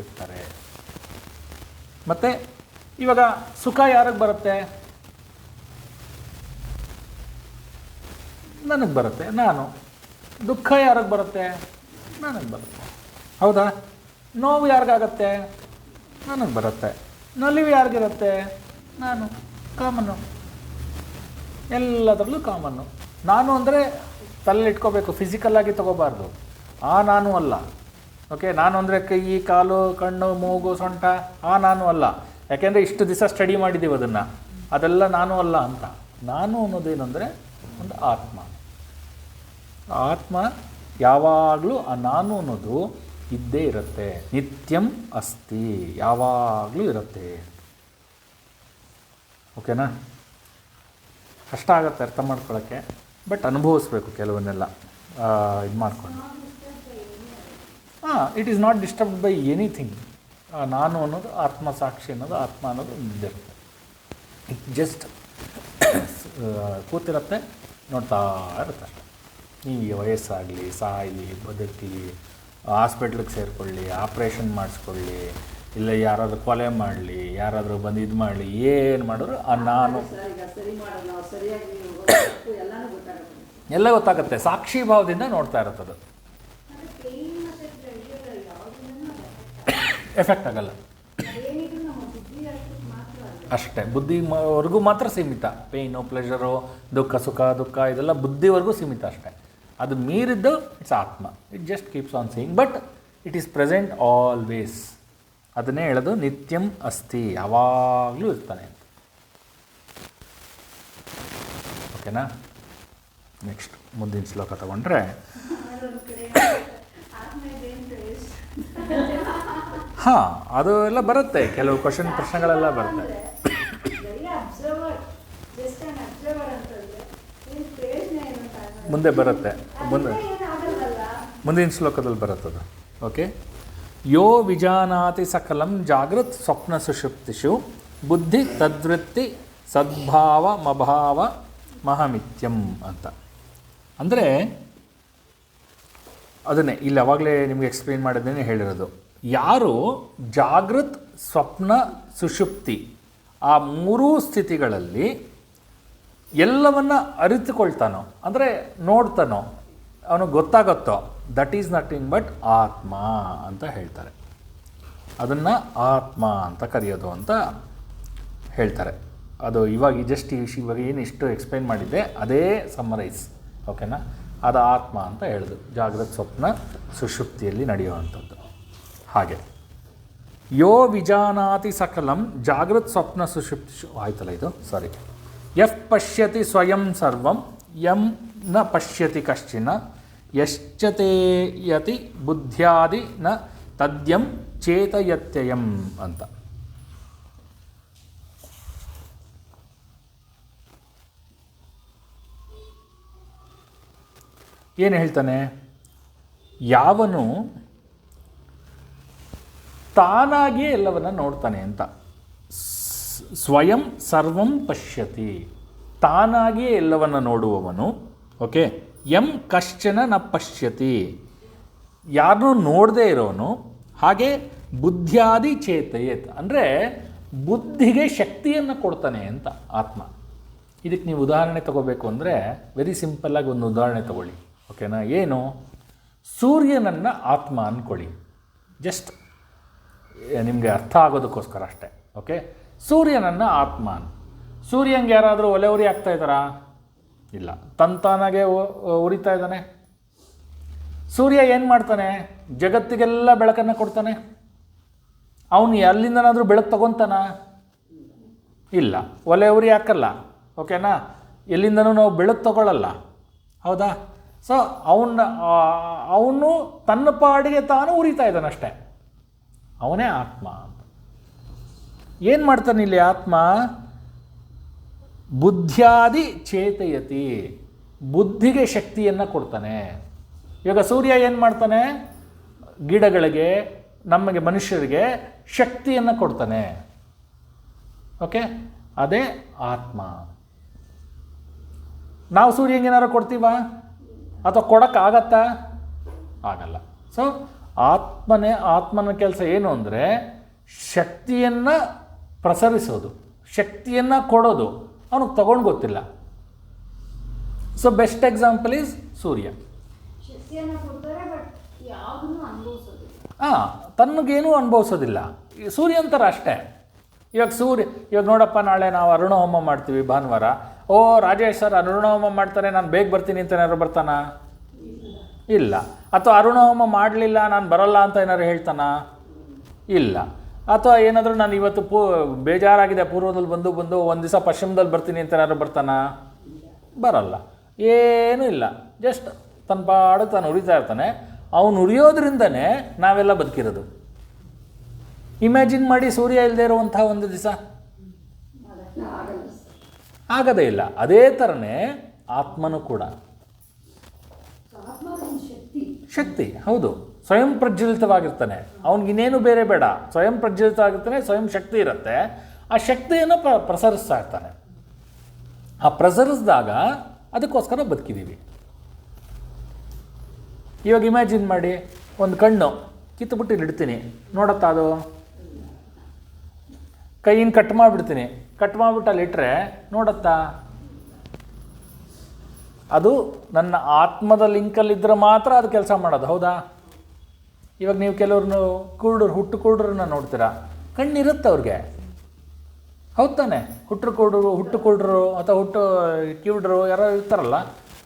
ಇರ್ತಾರೆ. ಮತ್ತು ಇವಾಗ ಸುಖ ಯಾರಿಗೆ ಬರುತ್ತೆ? ನನಗೆ ಬರುತ್ತೆ, ನಾನು. ದುಃಖ ಯಾರಿಗೆ ಬರುತ್ತೆ? ನನಗೆ ಬರುತ್ತೆ, ಹೌದಾ? ನೋವು ಯಾರಿಗಾಗತ್ತೆ? ನನಗೆ ಬರುತ್ತೆ. ನಲಿವು ಯಾರಿಗಿರುತ್ತೆ? ನಾನು. ಕಾಮನ್ನು, ಎಲ್ಲದರಲ್ಲೂ ಕಾಮನ್ನು. ನಾನು ಅಂದರೆ ತಲೆಯಲ್ಲಿ ಇಟ್ಕೋಬೇಕು, ಫಿಸಿಕಲ್ಲಾಗಿ ತೊಗೋಬಾರ್ದು. ನಾನು ಅಲ್ಲ. ಓಕೆ, ನಾನು ಅಂದರೆ ಕೈ, ಕಾಲು, ಕಣ್ಣು, ಮೂಗು, ಸೊಂಟ, ನಾನು ಅಲ್ಲ. ಯಾಕೆಂದರೆ ಇಷ್ಟು ದಿವಸ ಸ್ಟಡಿ ಮಾಡಿದ್ದೀವಿ ಅದನ್ನು, ಅದೆಲ್ಲ ನಾನು ಅಲ್ಲ ಅಂತ. ನಾನು ಅನ್ನೋದೇನೆಂದರೆ ಒಂದು ಆತ್ಮ. ಆತ್ಮ ಯಾವಾಗಲೂ ಆ ನಾನು ಅನ್ನೋದು ಇದ್ದೇ ಇರುತ್ತೆ. ನಿತ್ಯಂ ಅಸ್ತಿ, ಯಾವಾಗಲೂ ಇರುತ್ತೆ. ಓಕೆನಾ? ಕಷ್ಟ ಆಗುತ್ತೆ ಅರ್ಥ ಮಾಡ್ಕೊಳ್ಳೋಕ್ಕೆ, ಬಟ್ ಅನುಭವಿಸ್ಬೇಕು ಕೆಲವನ್ನೆಲ್ಲ ಇದು ಮಾಡಿಕೊಂಡು. It is not disturbed by anything. ನಾನು ಅನ್ನೋದು, ಆತ್ಮಸಾಕ್ಷಿ ಅನ್ನೋದು, ಆತ್ಮ ಅನ್ನೋದು ಇರುತ್ತೆ. ಇಟ್ ಜಸ್ಟ್ ಕೂತಿರುತ್ತೆ, ನೋಡ್ತಾ ಇರುತ್ತೆ ಅಷ್ಟೆ. ನೀವು ವಯಸ್ಸಾಗಲಿ, ಸಾಯಲಿ, ಬದುಕಲಿ, ಹಾಸ್ಪಿಟ್ಲಿಗೆ ಸೇರಿಕೊಳ್ಳಿ, ಆಪ್ರೇಷನ್ ಮಾಡಿಸ್ಕೊಳ್ಳಿ, ಇಲ್ಲ ಯಾರಾದರೂ ಕೊಲೆ ಮಾಡಲಿ, ಯಾರಾದರೂ ಬಂದು ಇದು ಮಾಡಲಿ, ಏನು ಮಾಡಿದ್ರು ನಾನು ಎಲ್ಲ ಗೊತ್ತಾಗುತ್ತೆ. ಸಾಕ್ಷಿ ಭಾವದಿಂದ ನೋಡ್ತಾ ಇರುತ್ತದು. ಎಫೆಕ್ಟ್ ಆಗಲ್ಲ. ಏನಿದ್ರು ನಮ್ಮ ಬುದ್ಧಿ ಅಷ್ಟಕ್ಕೆ ಮಾತ್ರ ಅಲ್ಲ. ಅಷ್ಟೇ, ಬುದ್ಧಿವರೆಗೂ ಮಾತ್ರ ಸೀಮಿತ. ಪೇಯ್ನು, ಪ್ಲೆಷರು, ಸುಖ ದುಃಖ ಇದೆಲ್ಲ ಬುದ್ಧಿವರೆಗೂ ಸೀಮಿತ ಅಷ್ಟೇ. ಅದು ಮೀರಿದ್ದು ಇಟ್ಸ್ ಆತ್ಮ. It just keeps on seeing, but it is present always. ಅದನ್ನೇ ಹೇಳೋದು ನಿತ್ಯಂ ಅಸ್ತಿ, ಯಾವಾಗಲೂ ಇರ್ತಾನೆ ಅಂತ. ಓಕೆನಾ? ನೆಕ್ಸ್ಟ್ ಮುಂದಿನ ಶ್ಲೋಕ ತಗೊಂಡ್ರೆ, ಅದೊಂದು ಕಡೆ ಆತ್ಮ ಇದೆ ಅಂತ ಹಾಂ ಅದು ಎಲ್ಲ ಬರುತ್ತೆ, ಕೆಲವು ಪ್ರಶ್ನೆಗಳೆಲ್ಲ ಬರುತ್ತೆ. ಬರೀ ಅಬ್ಸರ್ವರ್, ಜಸ್ಟ್ ಆನ್ ಅಬ್ಸರ್ವರ್ ಅಂತಂದ್ರೆ ಏನು ಪ್ರಯೋಜನ ಏನು ಅಂತ ಮುಂದೆ ಬರುತ್ತೆ, ಏನಾಗಲ್ಲ. ಮುಂದಿನ ಶ್ಲೋಕದಲ್ಲಿ ಬರುತ್ತದು. ಓಕೆ, ಯೋ ವಿಜಾನಾತಿ ಸಕಲಂ ಜಾಗೃತ್ ಸ್ವಪ್ನ ಸುಷುಪ್ತಿಷು ಬುದ್ಧಿ ತದ್ವೃತ್ತಿ ಸದ್ಭಾವ ಮಭಾವ ಮಹಮಿತ್ಯಂ ಅಂತ. ಅಂದರೆ ಅದನ್ನೇ ಇಲ್ಲಿ ಅವಾಗಲೇ ನಿಮಗೆ ಎಕ್ಸ್ಪ್ಲೇನ್ ಮಾಡಿದ್ದೇನೆ ಹೇಳಿರೋದು. ಯಾರು ಜಾಗೃತ್ ಸ್ವಪ್ನ ಸುಷುಪ್ತಿ ಆ ಮೂರೂ ಸ್ಥಿತಿಗಳಲ್ಲಿ ಎಲ್ಲವನ್ನ ಅರಿತುಕೊಳ್ತಾನೋ, ಅಂದರೆ ನೋಡ್ತಾನೋ, ಅವನಿಗೆ ಗೊತ್ತಾಗುತ್ತೋ, ದಟ್ ಈಸ್ ನಥಿಂಗ್ ಬಟ್ ಆತ್ಮ ಅಂತ ಹೇಳ್ತಾರೆ. ಅದನ್ನು ಆತ್ಮ ಅಂತ ಕರೆಯೋದು ಅಂತ ಹೇಳ್ತಾರೆ. ಅದು ಇವಾಗ ಜಸ್ಟ್ ಇವಾಗ ಏನು ಇಷ್ಟು ಎಕ್ಸ್ಪ್ಲೈನ್ ಮಾಡಿದ್ದೆ ಅದೇ ಸಮ್ಮರೈಸ್. ಓಕೆನಾ? ಅದು ಆತ್ಮ ಅಂತ ಹೇಳೋದು, ಜಾಗೃತ ಸ್ವಪ್ನ ಸುಷುಪ್ತಿಯಲ್ಲಿ ನಡೆಯುವಂಥದ್ದು. ಹಾಗೆ ಯೋ ವಿಜಾನಾತಿ ಸಕಲಂ ಜಾಗೃತ ಸ್ವಪ್ನ ಸುಷುಪ್ತಿ ಆಯ್ತಲ್ಲ ಇದು, ಸಾರಿ. ಯಫ್ ಪಶ್ಯತಿ ಸ್ವಯಂ ಸರ್ವಂ ಯಂ ನ ಪಶ್ಯತಿ ಕಶ್ಚಿನ ಯಶ್ಚತೇಯತಿ ಬುದ್ಧ್ಯಾದಿ ನ ತದ್ಯಂ ಚೇತಯತ್ಯಯಂ ಅಂತ. ಏನು ಹೇಳ್ತಾನೆ? ಯಾವನು ತಾನಾಗಿಯೇ ಎಲ್ಲವನ್ನ ನೋಡ್ತಾನೆ ಅಂತ. ಸ್ವಯಂ ಸರ್ವಂ ಪಶ್ಯತಿ, ತಾನಾಗಿಯೇ ಎಲ್ಲವನ್ನ ನೋಡುವವನು. ಓಕೆ, ಯಂ ಕಶ್ಚನ ನ ಪಶ್ಯತಿ, ಯಾರನ್ನೂ ನೋಡದೇ ಇರೋನು. ಹಾಗೆ ಬುದ್ಧ್ಯಾದಿ ಚೇತಯೇತ್, ಅಂದರೆ ಬುದ್ಧಿಗೆ ಶಕ್ತಿಯನ್ನು ಕೊಡ್ತಾನೆ ಅಂತ ಆತ್ಮ. ಇದಕ್ಕೆ ನೀವು ಉದಾಹರಣೆ ತಗೋಬೇಕು ಅಂದರೆ ವೆರಿ ಸಿಂಪಲ್ಲಾಗಿ ಒಂದು ಉದಾಹರಣೆ ತಗೊಳ್ಳಿ. ಓಕೆನಾ? ಏನು? ಸೂರ್ಯನನ್ನು ಆತ್ಮ ಅಂದ್ಕೊಳ್ಳಿ, ಜಸ್ಟ್ ನಿಮಗೆ ಅರ್ಥ ಆಗೋದಕ್ಕೋಸ್ಕರ ಅಷ್ಟೇ. ಓಕೆ, ಸೂರ್ಯನನ್ನು ಆತ್ಮ. ಸೂರ್ಯಂಗೆ ಯಾರಾದರೂ ಒಲೆ ಉರಿ ಆಗ್ತಾ ಇದ್ದಾರಾ? ಇಲ್ಲ, ತಂತಾನಾಗೆ ಉರಿತಾ ಇದ್ದಾನೆ. ಸೂರ್ಯ ಏನು ಮಾಡ್ತಾನೆ? ಜಗತ್ತಿಗೆಲ್ಲ ಬೆಳಕನ್ನು ಕೊಡ್ತಾನೆ. ಅವನು ಎಲ್ಲಿಂದನಾದರೂ ಬೆಳಕು ತಗೊತಾನ? ಇಲ್ಲ, ಒಲೆ ಉರಿ ಹಾಕಲ್ಲ. ಓಕೆನಾ? ಎಲ್ಲಿಂದನೂ ನಾವು ಬೆಳಕು ತಗೊಳ್ಳಲ್ಲ, ಹೌದಾ? ಸೊ ಅವನು ತನ್ನ ಪಾಡಿಗೆ ತಾನು ಉರಿತಾ ಇದ್ದಾನೆ ಅಷ್ಟೇ. ಅವನೇ ಆತ್ಮ ಅಂತ. ಏನು ಮಾಡ್ತಾನೆ ಇಲ್ಲಿ ಆತ್ಮ? ಬುದ್ಧ್ಯಾದಿ ಚೇತಯತಿ, ಬುದ್ಧಿಗೆ ಶಕ್ತಿಯನ್ನು ಕೊಡ್ತಾನೆ. ಇವಾಗ ಸೂರ್ಯ ಏನು ಮಾಡ್ತಾನೆ? ಗಿಡಗಳಿಗೆ, ನಮಗೆ ಮನುಷ್ಯರಿಗೆ ಶಕ್ತಿಯನ್ನು ಕೊಡ್ತಾನೆ. ಓಕೆ, ಅದೇ ಆತ್ಮ. ನಾವು ಸೂರ್ಯಂಗೆ ಏನಾರು ಕೊಡ್ತೀವಾ? ಅಥವಾ ಕೊಡೋಕ್ಕಾಗತ್ತಾ? ಆಗಲ್ಲ. ಸೊ ಆತ್ಮನ ಕೆಲಸ ಏನು ಅಂದರೆ ಶಕ್ತಿಯನ್ನು ಪ್ರಸರಿಸೋದು, ಶಕ್ತಿಯನ್ನು ಕೊಡೋದು. ಅವನಿಗೆ ತಗೊಂಡು ಗೊತ್ತಿಲ್ಲ. ಸೊ ಬೆಸ್ಟ್ ಎಕ್ಸಾಂಪಲ್ ಈಸ್ ಸೂರ್ಯ. ಶಕ್ತಿಯನ್ನು ಕೊಡ್ತಾರೆ, ಬಟ್ ಯಾವುದನ್ನು ಅನುಭವಿಸೋದಿಲ್ಲ. ತನ್ನಗೇನೂ ಅನುಭವಿಸೋದಿಲ್ಲ. ಸೂರ್ಯನ ಥರ ಅಷ್ಟೇ. ಇವಾಗ ನೋಡಪ್ಪ, ನಾಳೆ ನಾವು ಅರುಣ ಹೋಮ ಮಾಡ್ತೀವಿ ಭಾನುವಾರ. ಓ ರಾಜೇಶ್ ಸರ್ ಅರುಣ ಹೋಮ ಮಾಡ್ತಾರೆ, ನಾನು ಬೇಗ ಬರ್ತೀನಿ ಅಂತ ಏನಾದ್ರು ಬರ್ತಾನ? ಇಲ್ಲ. ಅಥವಾ ಅರುಣ ಹೋಮ ಮಾಡಲಿಲ್ಲ, ನಾನು ಬರೋಲ್ಲ ಅಂತ ಏನಾದ್ರು ಹೇಳ್ತಾನ? ಇಲ್ಲ. ಅಥವಾ ಏನಾದರೂ ನಾನು ಇವತ್ತು ಬೇಜಾರಾಗಿದೆ, ಪೂರ್ವದಲ್ಲಿ ಬಂದು ಒಂದು ದಿವಸ ಪಶ್ಚಿಮದಲ್ಲಿ ಬರ್ತೀನಿ ಅಂತ ಏನಾದ್ರು ಬರ್ತಾನ? ಬರಲ್ಲ. ಏನೂ ಇಲ್ಲ, ಜಸ್ಟ್ ತನ್ನ ಪಾಡು ತಾನು ಉರಿತಾ ಇರ್ತಾನೆ. ಅವನು ಉರಿಯೋದ್ರಿಂದನೇ ನಾವೆಲ್ಲ ಬದುಕಿರೋದು. ಇಮ್ಯಾಜಿನ್ ಮಾಡಿ ಸೂರ್ಯ ಇಲ್ಲದೆ ಇರುವಂತಹ ಒಂದು ದಿವಸ ಆಗದೇ ಇಲ್ಲ. ಅದೇ ಥರನೇ ಆತ್ಮನೂ ಕೂಡ ಶಕ್ತಿ. ಹೌದು, ಸ್ವಯಂ ಪ್ರಜ್ವಲಿತವಾಗಿರ್ತಾನೆ. ಅವನಿಗಿನ್ನೇನು ಬೇರೆ ಬೇಡ, ಸ್ವಯಂ ಪ್ರಜ್ವಲಿತವಾಗಿರ್ತಾನೆ, ಸ್ವಯಂ ಶಕ್ತಿ ಇರುತ್ತೆ. ಆ ಶಕ್ತಿಯನ್ನು ಪ್ರಸರಿಸ್ತಾ ಇರ್ತಾನೆ. ಆ ಪ್ರಸರಿಸಿದಾಗ ಅದಕ್ಕೋಸ್ಕರ ಬದುಕಿದ್ದೀವಿ. ಇವಾಗ ಇಮ್ಯಾಜಿನ್ ಮಾಡಿ, ಒಂದು ಕಣ್ಣು ಕಿತ್ತುಬಿಟ್ಟು ಇಡ್ತೀನಿ, ನೋಡತ್ತಾ? ಅದು ಕೈಯಿಂದ ಕಟ್ ಮಾಡಿಬಿಡ್ತೀನಿ, ಕಟ್ ಮಾಡಿಬಿಟ್ಟು ಅಲ್ಲಿ ಇಟ್ಟರೆ ನೋಡತ್ತಾ? ಅದು ನನ್ನ ಆತ್ಮದ ಲಿಂಕಲ್ಲಿದ್ದರೆ ಮಾತ್ರ ಅದು ಕೆಲಸ ಮಾಡೋದು, ಹೌದಾ? ಇವಾಗ ನೀವು ಕೆಲವ್ರನ್ನು ಕುರುಡರು ಹುಟ್ಟು ಕುರುಡ್ರನ್ನ ನೋಡ್ತೀರಾ, ಕಣ್ಣಿರುತ್ತೆ ಅವ್ರಿಗೆ, ಹೌದು ತಾನೆ? ಹುಟ್ಟು ಕುರುಡರು ಅಥವಾ ಹುಟ್ಟು ಕಿವುಡರು ಯಾರೋ ಇರ್ತಾರಲ್ಲ,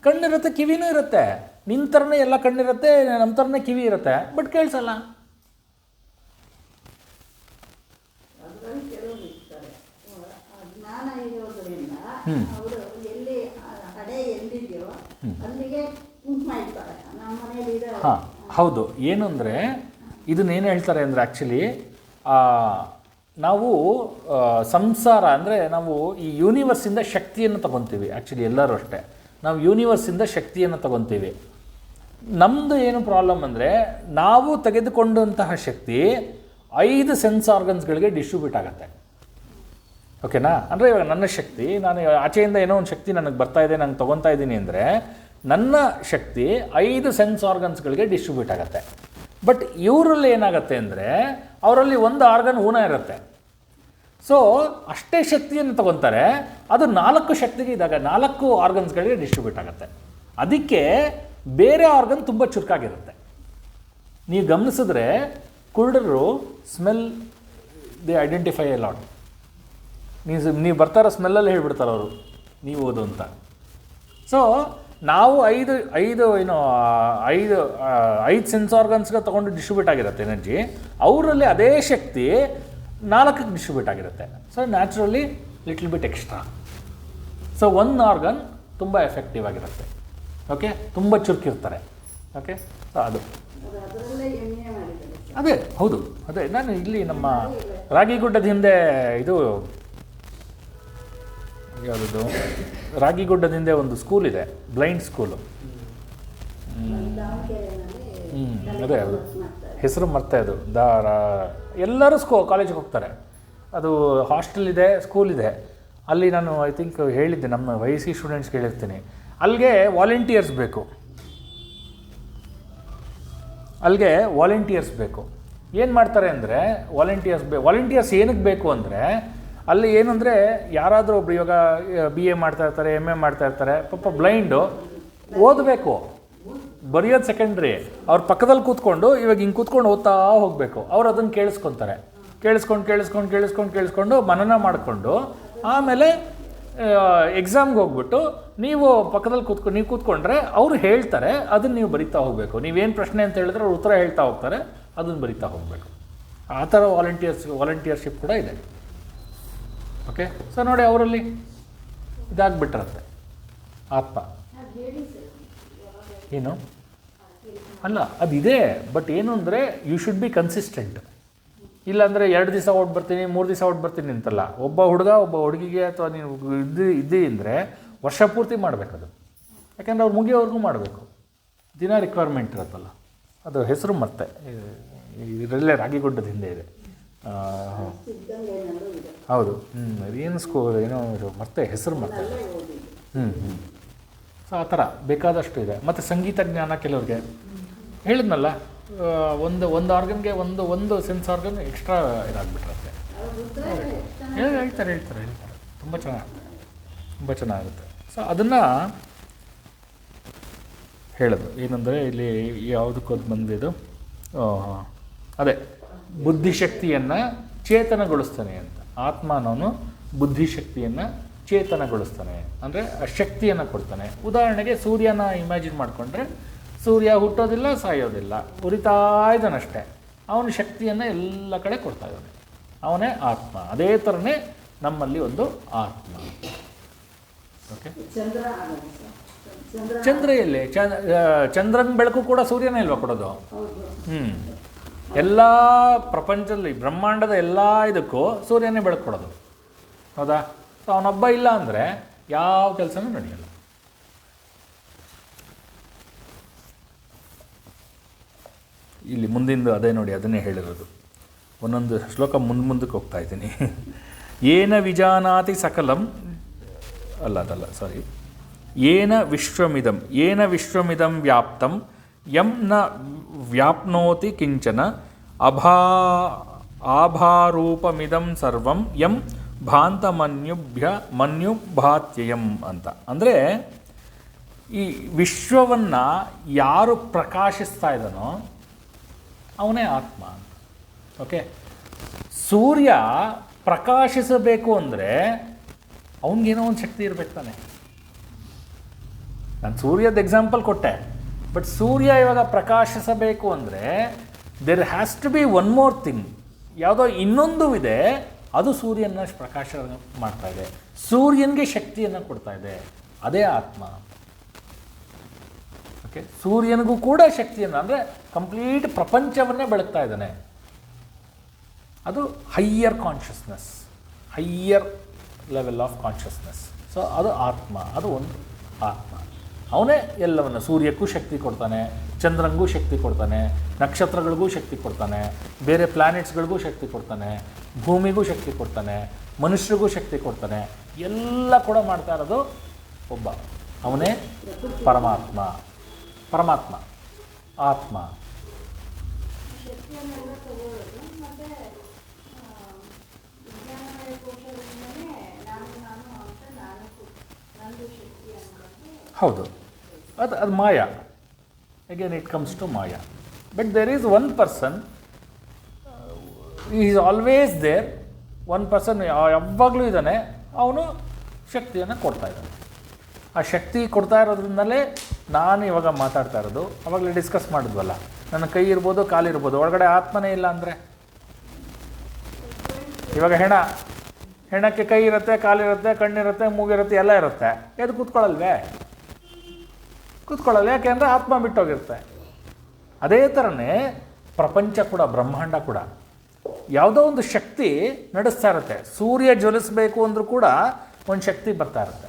ಕಣ್ಣಿರುತ್ತೆ, ಕಿವಿನೂ ಇರುತ್ತೆ. ನಿನ್ನ ಥರನೇ ಎಲ್ಲ ಕಣ್ಣಿರುತ್ತೆ, ನಮ್ಮ ಥರನೇ ಕಿವಿ ಇರುತ್ತೆ, ಬಟ್ ಕೇಳಿಸಲ್ಲ. ಅದರಲ್ಲಿ ಕೆಲವರು ಇರ್ತಾರೆ, ಜ್ಞಾನ ಇರೋದ್ರಿಂದ ಅವರು ಎಲ್ಲಿ ಹಡೆ ಎಲ್ಲಿದೆಯೋ ಅಲ್ಲಿಗೆ ಕುಂಕುಮ ಇಡ್ತಾರೆ. ನಮ್ಮ ಮನೇಲಿ ಇದೆ. ಹಾಂ, ಹೌದು. ಏನು ಅಂದರೆ ಇದನ್ನೇನು ಹೇಳ್ತಾರೆ ಅಂದರೆ ಆ್ಯಕ್ಚುಲಿ ನಾವು ಸಂಸಾರ ಅಂದರೆ ನಾವು ಈ ಯೂನಿವರ್ಸಿಂದ ಶಕ್ತಿಯನ್ನು ತಗೊತೀವಿ. ಆ್ಯಕ್ಚುಲಿ ಎಲ್ಲರೂ ಅಷ್ಟೇ, ನಾವು ಯೂನಿವರ್ಸಿಂದ ಶಕ್ತಿಯನ್ನು ತಗೊತೀವಿ. ನಮ್ಮದು ಏನು ಪ್ರಾಬ್ಲಮ್ ಅಂದರೆ ನಾವು ತೆಗೆದುಕೊಂಡಂತಹ ಶಕ್ತಿ 5 ಸೆನ್ಸ್ ಆರ್ಗನ್ಸ್ಗಳಿಗೆ ಡಿಸ್ಟ್ರಿಬ್ಯೂಟ್ ಆಗುತ್ತೆ. ಓಕೆನಾ? ಅಂದರೆ ಇವಾಗ ನನ್ನ ಶಕ್ತಿ, ನಾನು ಆಚೆಯಿಂದ ಏನೋ ಒಂದು ಶಕ್ತಿ ನನಗೆ ಬರ್ತಾ ಇದೆ, ನಾನು ತೊಗೊತಾ ಇದ್ದೀನಿ ಅಂದರೆ ನನ್ನ ಶಕ್ತಿ 5 ಸೆನ್ಸ್ ಆರ್ಗನ್ಸ್ಗಳಿಗೆ ಡಿಸ್ಟ್ರಿಬ್ಯೂಟ್ ಆಗುತ್ತೆ. ಬಟ್ ಇವರಲ್ಲಿ ಏನಾಗುತ್ತೆ ಅಂದರೆ ಅವರಲ್ಲಿ ಒಂದು ಆರ್ಗನ್ ಊನ ಇರುತ್ತೆ. ಸೊ ಅಷ್ಟೇ ಶಕ್ತಿಯನ್ನು ತೊಗೊತಾರೆ, ಅದು 4 ಶಕ್ತಿಗೆ ಇದ್ದಾಗ 4 ಆರ್ಗನ್ಸ್ಗಳಿಗೆ ಡಿಸ್ಟ್ರಿಬ್ಯೂಟ್ ಆಗುತ್ತೆ. ಅದಕ್ಕೆ ಬೇರೆ ಆರ್ಗನ್ ತುಂಬ ಚುರುಕಾಗಿರುತ್ತೆ. ನೀವು ಗಮನಿಸಿದ್ರೆ ಕುರುಡರು smell they identify a lot. ನೀವು ಬರ್ತಾರೋ ಸ್ಮೆಲ್ಲಲ್ಲಿ ಹೇಳ್ಬಿಡ್ತಾರೆ ಅವರು ನೀವು ಓದು ಅಂತ. ಸೊ ನಾವು ಐದು ಸೆನ್ಸ್ ಆರ್ಗನ್ಸ್ಗೆ ತೊಗೊಂಡು ಡಿಸ್ಟ್ರಿಬ್ಯೂಟ್ ಆಗಿರುತ್ತೆ ಎನರ್ಜಿ. ಅವರಲ್ಲಿ ಅದೇ ಶಕ್ತಿ 4ಕ್ಕೆ ಡಿಸ್ಟ್ರಿಬ್ಯೂಟ್ ಆಗಿರುತ್ತೆ. So naturally little bit extra. So ಒಂದು ಆರ್ಗನ್ ತುಂಬ ಎಫೆಕ್ಟಿವ್ ಆಗಿರುತ್ತೆ. ಓಕೆ, ತುಂಬ ಚುರುಕಿರ್ತಾರೆ. ಓಕೆ, ಸೊ ಅದು ಅದೇ ಹೌದು. ಅದೇ ನಾನು ಇಲ್ಲಿ ನಮ್ಮ ರಾಗಿಗುಡ್ಡದ ಹಿಂದೆ ಇದು ಯಾವುದದು ರಾಗಿಗುಡ್ಡದ ಹಿಂದೆ ಒಂದು ಸ್ಕೂಲ್ ಇದೆ, ಬ್ಲೈಂಡ್ ಸ್ಕೂಲು. ಅದೇ ಅದು ಹೆಸರು ಮರ್ತೆ, ಅದು ಎಲ್ಲರೂ ಕಾಲೇಜಿಗೆ ಹೋಗ್ತಾರೆ. ಅದು ಹಾಸ್ಟೆಲ್ ಇದೆ, ಸ್ಕೂಲ್ ಇದೆ. ಅಲ್ಲಿ ನಾನು ಐ ಥಿಂಕ್ ಹೇಳಿದ್ದೆ, ನಮ್ಮ ವಯಸ್ಸಿ ಸ್ಟೂಡೆಂಟ್ಸ್ಗೆ ಹೇಳಿರ್ತೀನಿ, ಅಲ್ಲಿಗೆ ವಾಲಂಟಿಯರ್ಸ್ ಬೇಕು. ಏನು ಮಾಡ್ತಾರೆ ಅಂದರೆ ವಾಲಂಟಿಯರ್ಸ್ ಏನಕ್ಕೆ ಬೇಕು ಅಂದರೆ ಅಲ್ಲಿ ಏನಂದರೆ ಯಾರಾದರೂ ಒಬ್ರು ಇವಾಗ BA ಮಾಡ್ತಾಯಿರ್ತಾರೆ, MA ಮಾಡ್ತಾಯಿರ್ತಾರೆ, ಪಾಪ ಬ್ಲೈಂಡು ಓದಬೇಕು, ಬರೆಯೋದು ಸೆಕೆಂಡ್ರಿ. ಅವ್ರ ಪಕ್ಕದಲ್ಲಿ ಕೂತ್ಕೊಂಡು ಇವಾಗ ಹಿಂಗೆ ಕೂತ್ಕೊಂಡು ಓದ್ತಾ ಹೋಗಬೇಕು. ಅವ್ರು ಅದನ್ನು ಕೇಳಿಸ್ಕೊಂಡು ಮನನ ಮಾಡಿಕೊಂಡು ಆಮೇಲೆ ಎಕ್ಸಾಮ್ಗೆ ಹೋಗ್ಬಿಟ್ಟು ನೀವು ಪಕ್ಕದಲ್ಲಿ ಕೂತ್ಕೊಂಡ್ರೆ ಅವರು ಹೇಳ್ತಾರೆ, ಅದನ್ನು ನೀವು ಬರಿತಾ ಹೋಗಬೇಕು. ನೀವೇನು ಪ್ರಶ್ನೆ ಅಂತ ಹೇಳಿದ್ರೆ ಅವ್ರು ಉತ್ತರ ಹೇಳ್ತಾ ಹೋಗ್ತಾರೆ, ಅದನ್ನು ಬರಿತಾ ಹೋಗಬೇಕು. ಆ ಥರ ವಾಲಂಟಿಯರ್ಶಿಪ್ ಕೂಡ ಇದೆ. ಓಕೆ, ಸೊ ನೋಡಿ ಅವರಲ್ಲಿ ಇದಾಗ್ಬಿಟ್ಟಿರುತ್ತೆ ಆತ್ಮ. ಏನು ಅಲ್ಲ, ಅದಿದೆ. ಬಟ್ ಏನು ಅಂದರೆ ಯು ಶುಡ್ ಬಿ ಕನ್ಸಿಸ್ಟೆಂಟ್. ಇಲ್ಲಾಂದರೆ 2 ದಿವಸ ಓಟ್ ಬರ್ತೀನಿ, 3 ದಿವಸ ಓಟ್ ಬರ್ತೀನಿ ಅಂತಲ್ಲ. ಒಬ್ಬ ಹುಡುಗ ಒಬ್ಬ ಹುಡುಗಿಗೆ ಅಥವಾ ನೀವು ಇದ್ದಿ ಅಂದರೆ ವರ್ಷ ಪೂರ್ತಿ ಮಾಡಬೇಕದು. ಯಾಕೆಂದರೆ ಅವ್ರು ಮುಗಿಯೋವರೆಗೂ ಮಾಡಬೇಕು. ದಿನ ರಿಕ್ವೈರ್ಮೆಂಟ್ ಇರುತ್ತಲ್ಲ, ಅದು ಹೆಸರು ಮತ್ತೆ ಇದರಲ್ಲೇ ರಾಗಿಗುಡ್ಡದ ಹಿಂದೆ ಇದೆ. ಹೌದು. ಏನು ಸ್ಕೂಲ್ ಏನೋ ಮತ್ತೆ ಹೆಸರು ಮತ್ತೆ. ಸೊ ಆ ಥರ ಬೇಕಾದಷ್ಟು ಇದೆ. ಮತ್ತು ಸಂಗೀತ ಜ್ಞಾನ ಕೆಲವ್ರಿಗೆ ಹೇಳಿದ್ನಲ್ಲ, ಒಂದು ಆರ್ಗನ್ಗೆ ಒಂದು ಸೆನ್ಸ್ ಆರ್ಗನ್ ಎಕ್ಸ್ಟ್ರಾ ಇದಾಗ್ಬಿಟ್ಟಿರುತ್ತೆ. ಹೇಳ್ತಾರೆ ತುಂಬ ಚೆನ್ನಾಗುತ್ತೆ. ಸೊ ಅದನ್ನು ಹೇಳೋದು ಏನಂದರೆ ಇಲ್ಲಿ ಯಾವುದಕ್ಕೋದು ಬಂದಿದ್ದು, ಅದೇ ಬುದ್ಧಿಶಕ್ತಿಯನ್ನು ಚೇತನಗೊಳಿಸ್ತಾನೆ ಅಂತ. ಆತ್ಮನವನು ಬುದ್ಧಿಶಕ್ತಿಯನ್ನು ಚೇತನಗೊಳಿಸ್ತಾನೆ, ಅಂದರೆ ಶಕ್ತಿಯನ್ನು ಕೊಡ್ತಾನೆ. ಉದಾಹರಣೆಗೆ ಸೂರ್ಯನ ಇಮ್ಯಾಜಿನ್ ಮಾಡಿಕೊಂಡ್ರೆ, ಸೂರ್ಯ ಹುಟ್ಟೋದಿಲ್ಲ, ಸಾಯೋದಿಲ್ಲ, ಉರಿತಾ ಇದ್ದಾನಷ್ಟೇ. ಅವನ ಶಕ್ತಿಯನ್ನು ಎಲ್ಲ ಕಡೆ ಕೊಡ್ತಾ ಇದ್ದಾನೆ, ಅವನೇ ಆತ್ಮ. ಅದೇ ಥರನೇ ನಮ್ಮಲ್ಲಿ ಒಂದು ಆತ್ಮ. ಓಕೆ, ಚಂದ್ರ ಎಲ್ಲಿ? ಚಂದ್ರನ ಬೆಳಕು ಕೂಡ ಸೂರ್ಯನೇ ಇಲ್ವಾ ಕೊಡೋದು? ಎಲ್ಲ ಪ್ರಪಂಚದಲ್ಲಿ ಬ್ರಹ್ಮಾಂಡದ ಎಲ್ಲ ಇದಕ್ಕೂ ಸೂರ್ಯನೇ ಬೆಳಕು ಕೊಡೋದು, ಹೌದಾ? ಸೊ ಅವನೊಬ್ಬ ಇಲ್ಲ ಅಂದರೆ ಯಾವ ಕೆಲಸನೂ ನಡೆಯಲ್ಲ. ಇಲ್ಲಿ ಮುಂದಿಂದು ಅದೇ ನೋಡಿ, ಅದನ್ನೇ ಹೇಳಿರೋದು. ಒಂದೊಂದು ಶ್ಲೋಕ ಮುಂದಕ್ಕೆ ಹೋಗ್ತಾ ಇದ್ದೀನಿ. ಏನ ವಿಜಾನಾತಿ ಸಕಲಂ ಅದಲ್ಲ ಸಾರಿ ಏನ ವಿಶ್ವಮಿದಂ ವ್ಯಾಪ್ತಂ ಯಂ ನ ವ್ಯಾಪ್ನೋತಿ ಕಿಂಚನ ಆಭಾರೂಪಮಿದಂ ಸರ್ವಂ ಯಂ ಮನ್ಯುಭಾತ್ಯಯಂ ಅಂತ. ಅಂದರೆ ಈ ವಿಶ್ವವನ್ನು ಯಾರು ಪ್ರಕಾಶಿಸ್ತಾ ಇದ್ದಾನೋ ಅವನೇ ಆತ್ಮ ಅಂತ. ಓಕೆ, ಸೂರ್ಯ ಪ್ರಕಾಶಿಸಬೇಕು ಅಂದರೆ ಅವನಿಗೇನೋ ಒಂದು ಶಕ್ತಿ ಇರಬೇಕು ತಾನೆ. ನಾನು ಸೂರ್ಯದ ಎಕ್ಸಾಂಪಲ್ ಕೊಟ್ಟೆ, ಬಟ್ ಸೂರ್ಯ ಇವಾಗ ಪ್ರಕಾಶಿಸಬೇಕು ಅಂದರೆ there has to be one more thing, ಯಾವುದೋ ಇನ್ನೊಂದು ಇದೆ, ಅದು ಸೂರ್ಯನ ಪ್ರಕಾಶ ಮಾಡ್ತಾ ಇದೆ, ಸೂರ್ಯನಿಗೆ ಶಕ್ತಿಯನ್ನು ಕೊಡ್ತಾ ಇದೆ, ಅದೇ ಆತ್ಮ. ಓಕೆ, ಸೂರ್ಯನಿಗೂ ಕೂಡ ಶಕ್ತಿಯನ್ನು, ಅಂದರೆ ಕಂಪ್ಲೀಟ್ ಪ್ರಪಂಚವನ್ನೇ ಬೆಳಗ್ತಾ ಇದ್ದಾನೆ. ಅದು higher consciousness, higher level of consciousness. So ಅದು ಆತ್ಮ, ಅದು ಒಂದು ಆತ್ಮ. ಅವನೇ ಎಲ್ಲವನ್ನು, ಸೂರ್ಯಕ್ಕೂ ಶಕ್ತಿ ಕೊಡ್ತಾನೆ, ಚಂದ್ರಂಗೂ ಶಕ್ತಿ ಕೊಡ್ತಾನೆ, ನಕ್ಷತ್ರಗಳಿಗೂ ಶಕ್ತಿ ಕೊಡ್ತಾನೆ, ಬೇರೆ ಪ್ಲ್ಯಾನೆಟ್ಸ್ಗಳಿಗೂ ಶಕ್ತಿ ಕೊಡ್ತಾನೆ, ಭೂಮಿಗೂ ಶಕ್ತಿ ಕೊಡ್ತಾನೆ, ಮನುಷ್ಯರಿಗೂ ಶಕ್ತಿ ಕೊಡ್ತಾನೆ. ಎಲ್ಲ ಕೂಡ ಮಾಡ್ತಾ ಇರೋದು ಒಬ್ಬ, ಅವನೇ ಪರಮಾತ್ಮ. ಪರಮಾತ್ಮ ಆತ್ಮ. ಶಕ್ತಿಯನ್ನೆಲ್ಲ ತಗೊಳ್ಳೋದು ಮತ್ತೆ ವಿಜ್ಞಾನಮಯ ಕೋಶದಿಂದಲೇ ನಾನು ಅಂತ ನಂದು ಶಕ್ತಿ ಅನ್ನೋದು. ಹೌದು, ಅದು ಮಾಯಾ. ಅಗೇನ್ ಇಟ್ ಕಮ್ಸ್ ಟು ಮಾಯಾ. But there is one person, is always there. One person ಯಾವಾಗಲೂ ಇದ್ದಾನೆ, ಅವನು ಶಕ್ತಿಯನ್ನು ಕೊಡ್ತಾ ಇದ್ದಾನೆ. ಆ ಶಕ್ತಿ ಕೊಡ್ತಾ ಇರೋದ್ರಿಂದಲೇ ನಾನು ಇವಾಗ ಮಾತಾಡ್ತಾ ಇರೋದು. ಅವಾಗಲೇ ಡಿಸ್ಕಸ್ ಮಾಡಿದ್ವಲ್ಲ, ನನ್ನ ಕೈ ಇರ್ಬೋದು, ಕಾಲಿರ್ಬೋದು, ಒಳಗಡೆ ಆತ್ಮನೇ ಇಲ್ಲ ಅಂದರೆ. ಇವಾಗ ಹೆಣಕ್ಕೆ ಕೈ ಇರುತ್ತೆ, ಕಾಲಿರುತ್ತೆ, ಕಣ್ಣಿರುತ್ತೆ, ಮೂಗಿರುತ್ತೆ, ಎಲ್ಲ ಇರುತ್ತೆ, ಎದ್ದು ಕೂತ್ಕೊಳ್ಳಲ್ವೇ? ಕೂತ್ಕೊಳ್ಳಲ್ಲ. ಯಾಕೆಂದರೆ ಆತ್ಮ ಬಿಟ್ಟೋಗಿರುತ್ತೆ. ಅದೇ ಥರನೇ ಪ್ರಪಂಚ ಕೂಡ, ಬ್ರಹ್ಮಾಂಡ ಕೂಡ ಯಾವುದೋ ಒಂದು ಶಕ್ತಿ ನಡೆಸ್ತಾ ಇರುತ್ತೆ. ಸೂರ್ಯ ಜ್ವಲಿಸಬೇಕು ಅಂದರೂ ಕೂಡ ಒಂದು ಶಕ್ತಿ ಬರ್ತಾ ಇರುತ್ತೆ.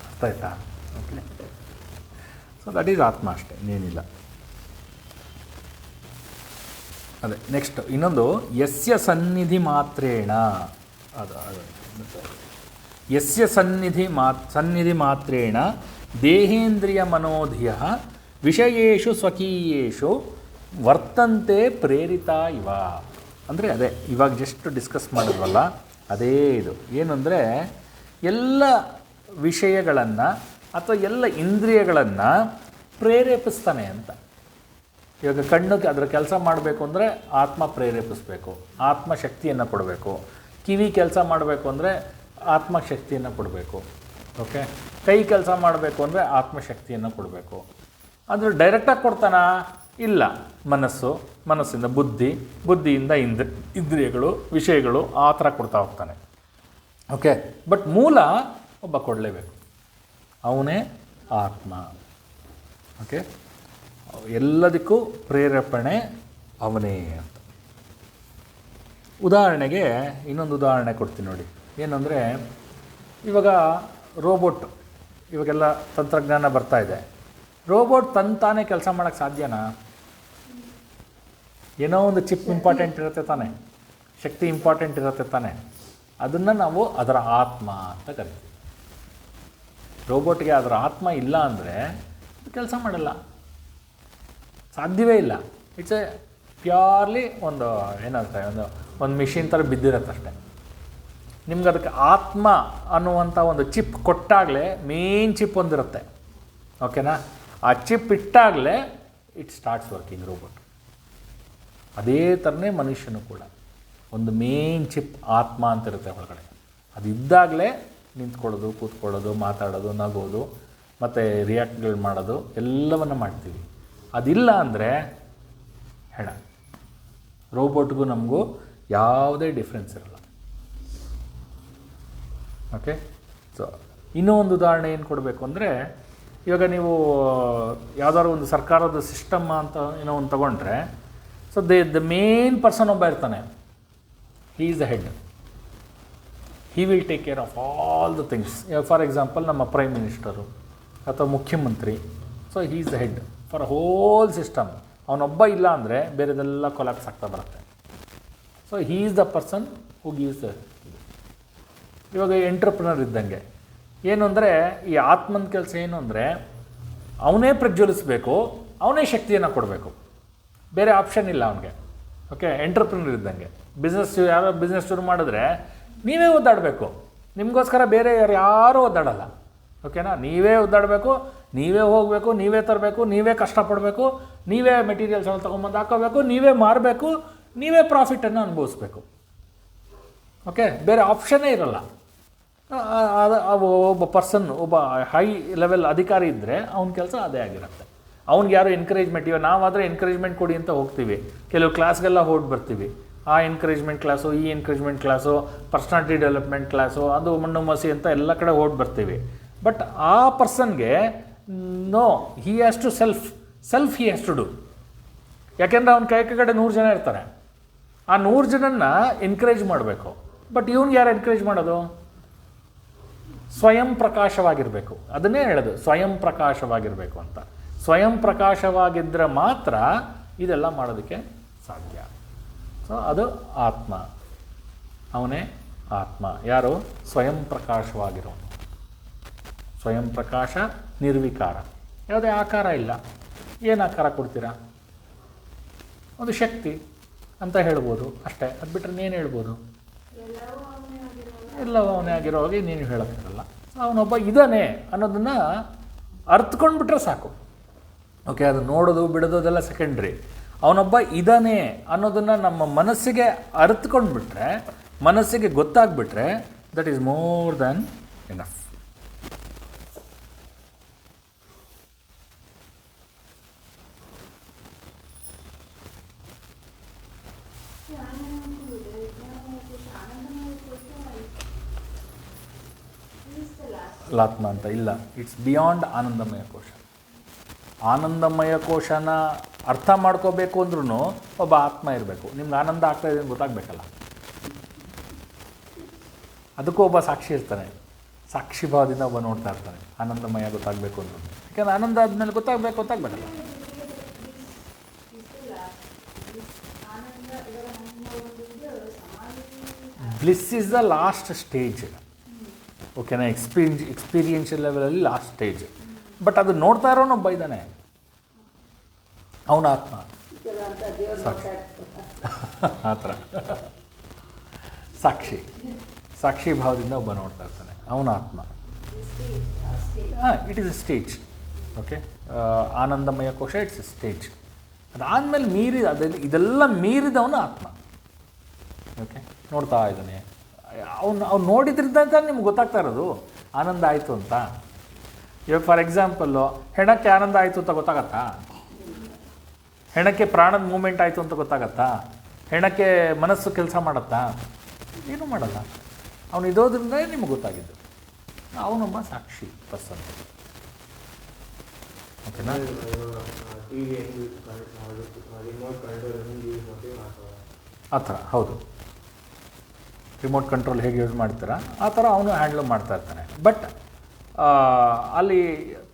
ಅರ್ಥ ಆಯ್ತಾ? ಓಕೆ, ಸೊ ದಟ್ ಈಸ್ ಆತ್ಮ ಅಷ್ಟೇ, ಇನ್ನೇನಿಲ್ಲ. ಅದೇ ನೆಕ್ಸ್ಟ್ ಇನ್ನೊಂದು, ಯಸ್ಯ ಸನ್ನಿಧಿ ಮಾತ್ರೇಣ, ಅದು ಯಸ್ಯ ಸನ್ನಿಧಿ ಮಾತ್ರೇಣ ದೇಹೇಂದ್ರಿಯ ಮನೋಧಿಯ ವಿಷಯೇಷು ಸ್ವಕೀಯೇಷು ವರ್ತಂತೆ ಪ್ರೇರಿತ ಇವ. ಅಂದರೆ ಅದೇ ಇವಾಗ ಜಸ್ಟ್ ಡಿಸ್ಕಸ್ ಮಾಡಿದ್ವಲ್ಲ, ಅದೇ ಇದು. ಏನಂದರೆ ಎಲ್ಲ ವಿಷಯಗಳನ್ನು ಅಥವಾ ಎಲ್ಲ ಇಂದ್ರಿಯಗಳನ್ನು ಪ್ರೇರೇಪಿಸ್ತಾನೆ ಅಂತ. ಇವಾಗ ಕಣ್ಣು ಅದರ ಕೆಲಸ ಮಾಡಬೇಕು ಅಂದರೆ ಆತ್ಮ ಪ್ರೇರೇಪಿಸಬೇಕು, ಆತ್ಮ ಶಕ್ತಿಯನ್ನು ಕೊಡಬೇಕು. ಕಿವಿ ಕೆಲಸ ಮಾಡಬೇಕು ಅಂದರೆ ಆತ್ಮಶಕ್ತಿಯನ್ನು ಕೊಡಬೇಕು. ಓಕೆ, ಕೈ ಕೆಲಸ ಮಾಡಬೇಕು ಅಂದರೆ ಆತ್ಮಶಕ್ತಿಯನ್ನು ಕೊಡಬೇಕು. ಅಂದರೆ ಡೈರೆಕ್ಟಾಗಿ ಕೊಡ್ತಾನ? ಇಲ್ಲ. ಮನಸ್ಸಿಂದ ಬುದ್ಧಿಯಿಂದ ಇಂದ್ರಿಯಗಳು, ವಿಷಯಗಳು, ಆ ಥರ ಕೊಡ್ತಾ ಹೋಗ್ತಾನೆ. ಓಕೆ, ಬಟ್ ಮೂಲ ಒಬ್ಬ ಕೊಡಲೇಬೇಕು, ಅವನೇ ಆತ್ಮ. ಓಕೆ, ಎಲ್ಲದಕ್ಕೂ ಪ್ರೇರೇಪಣೆ ಅವನೇ ಅಂತ. ಉದಾಹರಣೆಗೆ ಇನ್ನೊಂದು ಉದಾಹರಣೆ ಕೊಡ್ತೀನಿ ನೋಡಿ. ಏನಂದರೆ ಇವಾಗ ರೋಬೋಟ್, ಇವಾಗೆಲ್ಲ ತಂತ್ರಜ್ಞಾನ ಬರ್ತಾ ಇದೆ. ರೋಬೋಟ್ ತಾನೇ ಕೆಲಸ ಮಾಡೋಕ್ಕೆ ಸಾಧ್ಯನಾ? ಏನೋ ಒಂದು ಚಿಪ್ ಇಂಪಾರ್ಟೆಂಟ್ ಇರುತ್ತೆ ತಾನೆ, ಶಕ್ತಿ ಇಂಪಾರ್ಟೆಂಟ್ ಇರುತ್ತೆ ತಾನೆ, ಅದನ್ನು ನಾವು ಅದರ ಆತ್ಮ ಅಂತ ಕರಿತೀವಿ. ರೋಬೋಟ್ಗೆ ಅದರ ಆತ್ಮ ಇಲ್ಲ ಅಂದರೆ ಕೆಲಸ ಮಾಡಲ್ಲ, ಸಾಧ್ಯವೇ ಇಲ್ಲ. ಇಟ್ಸ್ ಎ ಪ್ಯೂರ್ಲಿ ಒಂದು ಏನಂತಾರೆ, ಒಂದು ಮಿಷಿನ್ ಥರ ಬಿದ್ದಿರತ್ತಷ್ಟೆ. ನಿಮ್ಗೆ ಅದಕ್ಕೆ ಆತ್ಮ ಅನ್ನುವಂಥ ಒಂದು ಚಿಪ್ ಕೊಟ್ಟಾಗಲೇ, ಮೇನ್ ಚಿಪ್ ಒಂದಿರುತ್ತೆ, ಓಕೆನಾ? ಆ ಚಿಪ್ ಇಟ್ಟಾಗಲೇ ಇಟ್ ಸ್ಟಾರ್ಟ್ಸ್ ವರ್ಕಿಂಗ್ ರೋಬೋಟ್. ಅದೇ ಥರನೇ ಮನುಷ್ಯನು ಕೂಡ ಒಂದು ಮೇನ್ ಚಿಪ್ ಆತ್ಮ ಅಂತ ಇರುತ್ತೆ ಒಳಗಡೆ. ಅದು ಇದ್ದಾಗಲೇ ನಿಂತ್ಕೊಳ್ಳೋದು, ಕೂತ್ಕೊಳ್ಳೋದು, ಮಾತಾಡೋದು, ನಗೋದು, ಮತ್ತು ರಿಯಾಕ್ಟ್ಗಳು ಮಾಡೋದು ಎಲ್ಲವನ್ನು ಮಾಡ್ತೀವಿ. ಅದಿಲ್ಲ ಅಂದರೆ ಹೆಣ. ರೋಬೋಟ್ಗೂ ನಮಗೂ ಯಾವುದೇ ಡಿಫ್ರೆನ್ಸ್ ಇರಲ್ಲ. ಓಕೆ, ಸೊ ಇನ್ನೂ ಒಂದು ಉದಾಹರಣೆ ಏನು ಕೊಡಬೇಕು ಅಂದರೆ, ಇವಾಗ ನೀವು ಯಾವುದಾದ್ರು ಒಂದು ಸರ್ಕಾರದ ಸಿಸ್ಟಮ್ ಅಂತ ಏನೋ ಒಂದು ತೊಗೊಂಡ್ರೆ, ಸೊ ದ ಮೇನ್ ಪರ್ಸನ್ ಒಬ್ಬ ಇರ್ತಾನೆ, he is the head. He will take care of all the things. For example ನಮ್ಮ ಪ್ರೈಮ್ ಮಿನಿಸ್ಟರು ಅಥವಾ ಮುಖ್ಯಮಂತ್ರಿ, so he is the head for whole system. ಅವನೊಬ್ಬ ಇಲ್ಲ ಅಂದರೆ ಬೇರೆದೆಲ್ಲ ಕೊಲಾಪ್ಸ್ ಆಗ್ತಾ ಬರುತ್ತೆ. So he is the person who gives the. ಇವಾಗ entrepreneur ಇದ್ದಂಗೆ ಏನು ಅಂದರೆ, ಈ ಆತ್ಮನ ಕೆಲಸ ಏನು ಅಂದರೆ, ಅವನೇ ಪ್ರಜ್ವಲಿಸಬೇಕು, ಅವನೇ ಶಕ್ತಿಯನ್ನು ಕೊಡಬೇಕು, ಬೇರೆ ಆಪ್ಷನ್ ಇಲ್ಲ ಅವನಿಗೆ. ಓಕೆ, ಎಂಟ್ರಪ್ರಿನರ್ ಇದ್ದಂಗೆ. ಯಾರೋ ಬಿಸ್ನೆಸ್ ಶುರು ಮಾಡಿದ್ರೆ ನೀವೇ ಒದ್ದಾಡಬೇಕು, ನಿಮಗೋಸ್ಕರ ಬೇರೆ ಯಾರೂ ಒದ್ದಾಡಲ್ಲ. ಓಕೆನಾ? ನೀವೇ ಒದ್ದಾಡಬೇಕು, ನೀವೇ ಹೋಗಬೇಕು, ನೀವೇ ತರಬೇಕು, ನೀವೇ ಕಷ್ಟಪಡಬೇಕು, ನೀವೇ ಮೆಟೀರಿಯಲ್ಸ್ ಎಲ್ಲ ತೊಗೊಂಬಂದು ಹಾಕೋಬೇಕು, ನೀವೇ ಮಾರಬೇಕು, ನೀವೇ ಪ್ರಾಫಿಟನ್ನು ಅನುಭವಿಸ್ಬೇಕು. ಓಕೆ, ಬೇರೆ ಆಪ್ಷನ್ನೇ ಇರಲ್ಲ. ಒಬ್ಬ ಪರ್ಸನ್, ಒಬ್ಬ ಹೈ ಲೆವೆಲ್ ಅಧಿಕಾರಿ ಇದ್ದರೆ ಅವನ ಕೆಲಸ ಅದೇ ಆಗಿರುತ್ತೆ. ಅವ್ನಿಗೆ ಯಾರು ಎನ್ಕರೇಜ್ಮೆಂಟ್, ಇವಾಗ ನಾವಾದರೆ ಎನ್ಕರೇಜ್ಮೆಂಟ್ ಕೊಡಿ ಅಂತ ಹೋಗ್ತೀವಿ, ಕೆಲವು ಕ್ಲಾಸ್ಗೆಲ್ಲ ಹೋಗಿ ಬರ್ತೀವಿ. ಆ ಎನ್ಕರೇಜ್ಮೆಂಟ್ ಕ್ಲಾಸು, ಈ encouragement class, personality development class, ಅದು ಮಣ್ಣು ಮಸಿ ಅಂತ ಎಲ್ಲ ಕಡೆ ಓಡಿ ಬರ್ತೀವಿ. ಬಟ್ ಆ ಪರ್ಸನ್ಗೆ no, he has to self he has to do. ಯಾಕೆಂದರೆ ಅವ್ನ ಕಡೆ 100 ಜನ ಇರ್ತಾರೆ. ಆ 100 ಜನನ್ನ ಎನ್ಕರೇಜ್ ಮಾಡಬೇಕು. ಬಟ್ ಇವ್ನಿಗೆ ಯಾರು ಎನ್ಕರೇಜ್ ಮಾಡೋದು? ಸ್ವಯಂ ಪ್ರಕಾಶವಾಗಿರಬೇಕು. ಅದನ್ನೇ ಹೇಳೋದು, ಸ್ವಯಂ ಪ್ರಕಾಶವಾಗಿರಬೇಕು ಅಂತ. ಸ್ವಯಂ ಪ್ರಕಾಶವಾಗಿದ್ದರೆ ಮಾತ್ರ ಇದೆಲ್ಲ ಮಾಡೋದಕ್ಕೆ ಸಾಧ್ಯ. ಸೊ ಅದು ಆತ್ಮ, ಅವನೇ ಆತ್ಮ. ಯಾರು? ಸ್ವಯಂ ಪ್ರಕಾಶವಾಗಿರೋನು. ಸ್ವಯಂ ಪ್ರಕಾಶ, ನಿರ್ವಿಕಾರ, ಯಾವುದೇ ಆಕಾರ ಇಲ್ಲ. ಏನು ಆಕಾರ ಕೊಡ್ತೀರಾ? ಒಂದು ಶಕ್ತಿ ಅಂತ ಹೇಳ್ಬೋದು ಅಷ್ಟೇ. ಅದು ಬಿಟ್ಟರೆ ನೀನು ಹೇಳ್ಬೋದು, ಎಲ್ಲವೂ ಅವನೇ ಆಗಿರೋ ಹಾಗೆ ನೀನು ಹೇಳೋಕ್ಕಿರಲ್ಲ. ಅವನೊಬ್ಬ ಇದ್ದಾನೆ ಅನ್ನೋದನ್ನು ಅರ್ಥಕೊಂಡ್ಬಿಟ್ರೆ ಸಾಕು. ಓಕೆ, ಅದು ನೋಡೋದು ಬಿಡೋದು ಅದೆಲ್ಲ ಸೆಕೆಂಡ್ರಿ. ಅವನೊಬ್ಬ ಇದ್ದಾನೆ ಅನ್ನೋದನ್ನು ನಮ್ಮ ಮನಸ್ಸಿಗೆ ಅರ್ಥಕೊಂಡ್ಬಿಟ್ರೆ, ಮನಸ್ಸಿಗೆ ಗೊತ್ತಾಗ್ಬಿಟ್ರೆ, that is more than enough. ಆತ್ಮ ಅಂತ ಇಲ್ಲ, ಇಟ್ಸ್ ಬಿಯಾಂಡ್ ಆನಂದಮಯ ಕೋಶ. ಆನಂದಮಯ ಕೋಶನ ಅರ್ಥ ಮಾಡ್ಕೋಬೇಕು ಅಂದ್ರೂ ಒಬ್ಬ ಆತ್ಮ ಇರಬೇಕು. ನಿಮ್ಗೆ ಆನಂದ ಆಗ್ತಾ ಇದೆ ಅಂತ ಗೊತ್ತಾಗಬೇಕಲ್ಲ, ಅದಕ್ಕೂ ಒಬ್ಬ ಸಾಕ್ಷಿ ಇರ್ತಾನೆ. ಸಾಕ್ಷಿ ಭಾವದಿಂದ ಒಬ್ಬ ನೋಡ್ತಾ ಇರ್ತಾನೆ ಆನಂದಮಯ ಗೊತ್ತಾಗಬೇಕು ಅಂದ್ರೂ. ಯಾಕಂದ್ರೆ ಆನಂದ ಆದಮೇಲೆ ಗೊತ್ತಾಗಬೇಕಲ್ಲ. Bliss is the last stage. ಓಕೆನಾ? ಎಕ್ಸ್ಪೀರಿಯನ್ಷಿಯಲ್ ಲೆವೆಲಲ್ಲಿ ಲಾಸ್ಟ್ ಸ್ಟೇಜ್. ಬಟ್ ಅದು ನೋಡ್ತಾ ಇರೋನೊಬ್ಬ ಇದ್ದಾನೆ, ಅವನ ಆತ್ಮ. ಆ ಥರ ಸಾಕ್ಷಿ ಭಾವದಿಂದ ಒಬ್ಬ ನೋಡ್ತಾ ಇರ್ತಾನೆ, ಅವನ ಆತ್ಮ. It is a stage. Okay, ಆನಂದಮಯ ಕೋಶ ಇಟ್ಸ್ ಎ ಸ್ಟೇಜ್. ಅದಾದಮೇಲೆ ಇದೆಲ್ಲ ಮೀರಿದವನು ಆತ್ಮ. ಓಕೆ, ನೋಡ್ತಾ ಇದ್ದಾನೆ. ಅವ್ನು ನೋಡಿದ್ರಿಂದ ಅಂತ ನಿಮ್ಗೆ ಗೊತ್ತಾಗ್ತಾ ಇರೋದು ಆನಂದ ಆಯಿತು ಅಂತ. ಇವಾಗ ಫಾರ್ ಎಕ್ಸಾಂಪಲ್ಲು, ಹೆಣಕ್ಕೆ ಆನಂದ ಆಯಿತು ಅಂತ ಗೊತ್ತಾಗತ್ತಾ? ಹೆಣಕ್ಕೆ ಪ್ರಾಣದ ಮೂಮೆಂಟ್ ಆಯಿತು ಅಂತ ಗೊತ್ತಾಗತ್ತಾ? ಹೆಣಕ್ಕೆ ಮನಸ್ಸು ಕೆಲಸ ಮಾಡುತ್ತಾ? ಏನೂ ಮಾಡಲ್ಲ. ಅವನು ಇರೋದ್ರಿಂದ ನಿಮ್ಗೆ ಗೊತ್ತಾಗಿದ್ದು. ಅವನೊಬ್ಬ ಸಾಕ್ಷಿ ಪರ್ಸನ್. ಓಕೆನಾ? ಆ ಥರ ಹೌದು. ರಿಮೋಟ್ ಕಂಟ್ರೋಲ್ ಹೇಗೆ ಯೂಸ್ ಮಾಡ್ತೀರಾ ಆ ಥರ ಅವನು ಹ್ಯಾಂಡ್ಲ್ ಮಾಡ್ತಾ ಇರ್ತಾನೆ. ಬಟ್ ಅಲ್ಲಿ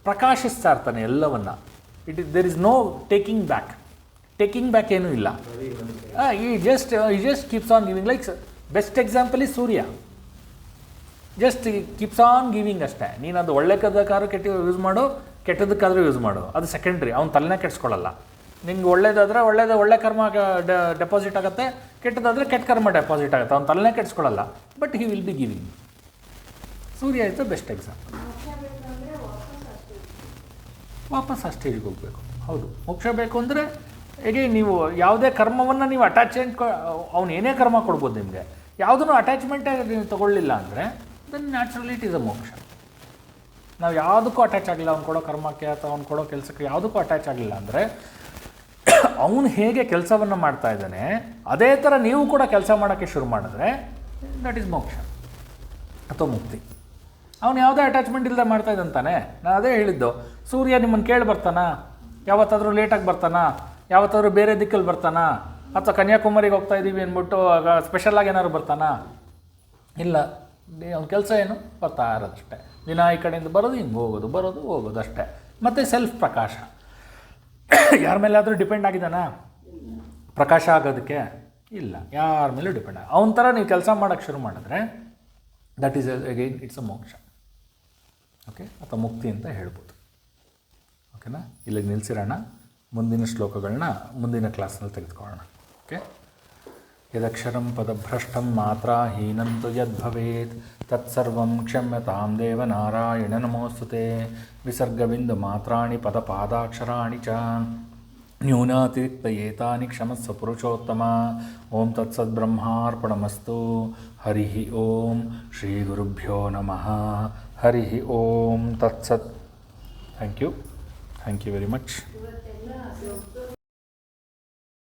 ಪ್ರಕಾಶಿಸ್ತಾ ಇರ್ತಾನೆ ಎಲ್ಲವನ್ನ. There is no taking back ಏನೂ ಇಲ್ಲ. He just keeps on giving. Like best example ಈ ಸೂರ್ಯ. ಜಸ್ಟ್ ಕೀಪ್ಸ್ ಆನ್ ಗಿವಿಂಗ್ ಅಷ್ಟೇ. ನೀನು ಅದು ಒಳ್ಳೆದಕ್ಕಾದ್ರೂ ಯೂಸ್ ಮಾಡು, ಕೆಟ್ಟದಕ್ಕಾದ್ರೂ ಯೂಸ್ ಮಾಡು, ಅದು ಸೆಕೆಂಡ್ರಿ. ಅವ್ನು ತಲೆನೇ ಕೆಡಿಸ್ಕೊಳ್ಳಲ್ಲ. ನಿಂಗೆ ಒಳ್ಳೇದಾದರೆ ಒಳ್ಳೆ ಕರ್ಮ ಡೆಪಾಸಿಟ್ ಆಗುತ್ತೆ, ಕೆಟ್ಟದಾದರೆ ಕೆಟ್ಟ ಕರ್ಮ ಡೆಪಾಸಿಟ್ ಆಗುತ್ತೆ. ಅವ್ನು ತಲೆನೇ ಕೆಡಿಸ್ಕೊಳ್ಳಲ್ಲ. But he will be giving. ಸೂರ್ಯ ಆಯಿತು ಬೆಸ್ಟ್ ಎಕ್ಸಾಂಪಲ್. ವಾಪಸ್ ಆ ಸ್ಟೇಜ್ಗೆ ಹೋಗಬೇಕು. ಹೌದು, ಮೋಕ್ಷ ಬೇಕು ಅಂದರೆ ಹೇಗೆ ನೀವು ಯಾವುದೇ ಕರ್ಮವನ್ನು ನೀವು ಅವ್ನು ಏನೇ ಕರ್ಮ ಕೊಡ್ಬೋದು ನಿಮಗೆ. ಯಾವುದನ್ನು ಅಟ್ಯಾಚ್ಮೆಂಟೇ ನೀವು ತೊಗೊಳ್ಳಿಲ್ಲ ಅಂದರೆ then naturally it is a moksha. ನಾವು ಯಾವುದಕ್ಕೂ ಅಟ್ಯಾಚ್ ಆಗಿಲ್ಲ, ಅವ್ನು ಕೊಡೋ ಕರ್ಮಕ್ಕೆ ಅಥವಾ ಅವ್ನು ಕೊಡೋ ಕೆಲಸಕ್ಕೆ ಯಾವುದಕ್ಕೂ ಅಟ್ಯಾಚ್ ಆಗಿಲ್ಲ ಅಂದರೆ, ಅವನು ಹೇಗೆ ಕೆಲಸವನ್ನು ಮಾಡ್ತಾ ಇದ್ದಾನೆ ಅದೇ ಥರ ನೀವು ಕೂಡ ಕೆಲಸ ಮಾಡೋಕ್ಕೆ ಶುರು ಮಾಡಿದ್ರೆ ದಟ್ ಈಸ್ ಮೋಕ್ಷ ಅಥವಾ ಮುಕ್ತಿ. ಅವನು ಯಾವುದೇ ಅಟ್ಯಾಚ್ಮೆಂಟ್ ಇಲ್ಲದೆ ಮಾಡ್ತಾ ಇದ್ದಂತಾನೆ. ನಾನು ಅದೇ ಹೇಳಿದ್ದು, ಸೂರ್ಯ ನಿಮ್ಮನ್ನು ಕೇಳಿ ಬರ್ತಾನಾ? ಯಾವತ್ತಾದರೂ ಲೇಟಾಗಿ ಬರ್ತಾನಾ? ಯಾವತ್ತಾದರೂ ಬೇರೆ ದಿಕ್ಕಲ್ಲಿ ಬರ್ತಾನಾ? ಅಥವಾ ಕನ್ಯಾಕುಮಾರಿಗೆ ಹೋಗ್ತಾ ಇದ್ದೀವಿ ಅಂದ್ಬಿಟ್ಟು ಸ್ಪೆಷಲಾಗಿ ಏನಾದ್ರು ಬರ್ತಾನಾ? ಇಲ್ಲ. ಅವ್ನ ಕೆಲಸ ಏನು? ಬರ್ತಾ ಇರೋದಷ್ಟೇ. ದಿನ ಈ ಕಡೆಯಿಂದ ಬರೋದು, ಹಿಂಗೆ ಹೋಗೋದು ಅಷ್ಟೇ. ಮತ್ತು ಸೆಲ್ಫ್ ಪ್ರಕಾಶ. ಯಾರ ಮೇಲಾದರೂ ಡಿಪೆಂಡ್ ಆಗಿದ್ದಾನಾ ಪ್ರಕಾಶ ಆಗೋದಕ್ಕೆ? ಇಲ್ಲ, ಯಾರ ಮೇಲೂ ಡಿಪೆಂಡ್ ಅವನ ಥರ ನೀವು ಕೆಲಸ ಮಾಡೋಕ್ಕೆ ಶುರು ಮಾಡಿದ್ರೆ that is again it's a ಮೋಕ್ಷ. ಓಕೆ, ಅಥವಾ ಮುಕ್ತಿ ಅಂತ ಹೇಳ್ಬೋದು. ಓಕೆನಾ? ಇಲ್ಲಿಗೆ ನಿಲ್ಲಿಸಿರೋಣ. ಮುಂದಿನ ಶ್ಲೋಕಗಳನ್ನ ಮುಂದಿನ ಕ್ಲಾಸ್ನಲ್ಲಿ ತೆಗೆದುಕೊಳ್ಳೋಣ. ಓಕೆ. ಯದಕ್ಷರಂ ಪದಭ್ರಷ್ಟಂ ಮಾತ್ರಾಹೀನಂತು ಯದ್ಭವೇತ್ ತತ್ಸರ್ವಂ ಕ್ಷಮ್ಯತಾಂ ದೇವನಾರಾಯಣ ನಮೋಸ್ತುತೆ. ವಿಸರ್ಗಬಿಂದು ಮಾತ್ರಾಣಿ ಪದಪಾದಾಕ್ಷರಾಣಿ ಚ ನ್ಯೂನಾತಿರಿಕ್ತ ಏತಾನಿ ಕ್ಷಮಸ್ವ ಪುರುಷೋತ್ತಮ. ಓಂ ತತ್ಸದ್ಬ್ರಹ್ಮಾರ್ಪಣಮಸ್ತು. ಹರಿ ಓಂ. ಶ್ರೀ ಗುರುಭ್ಯೋ ನಮಃ. ಹರಿ ಓಂ ತತ್ಸತ್. Thank you very much. ಇವತ್ತೆಲ್ಲ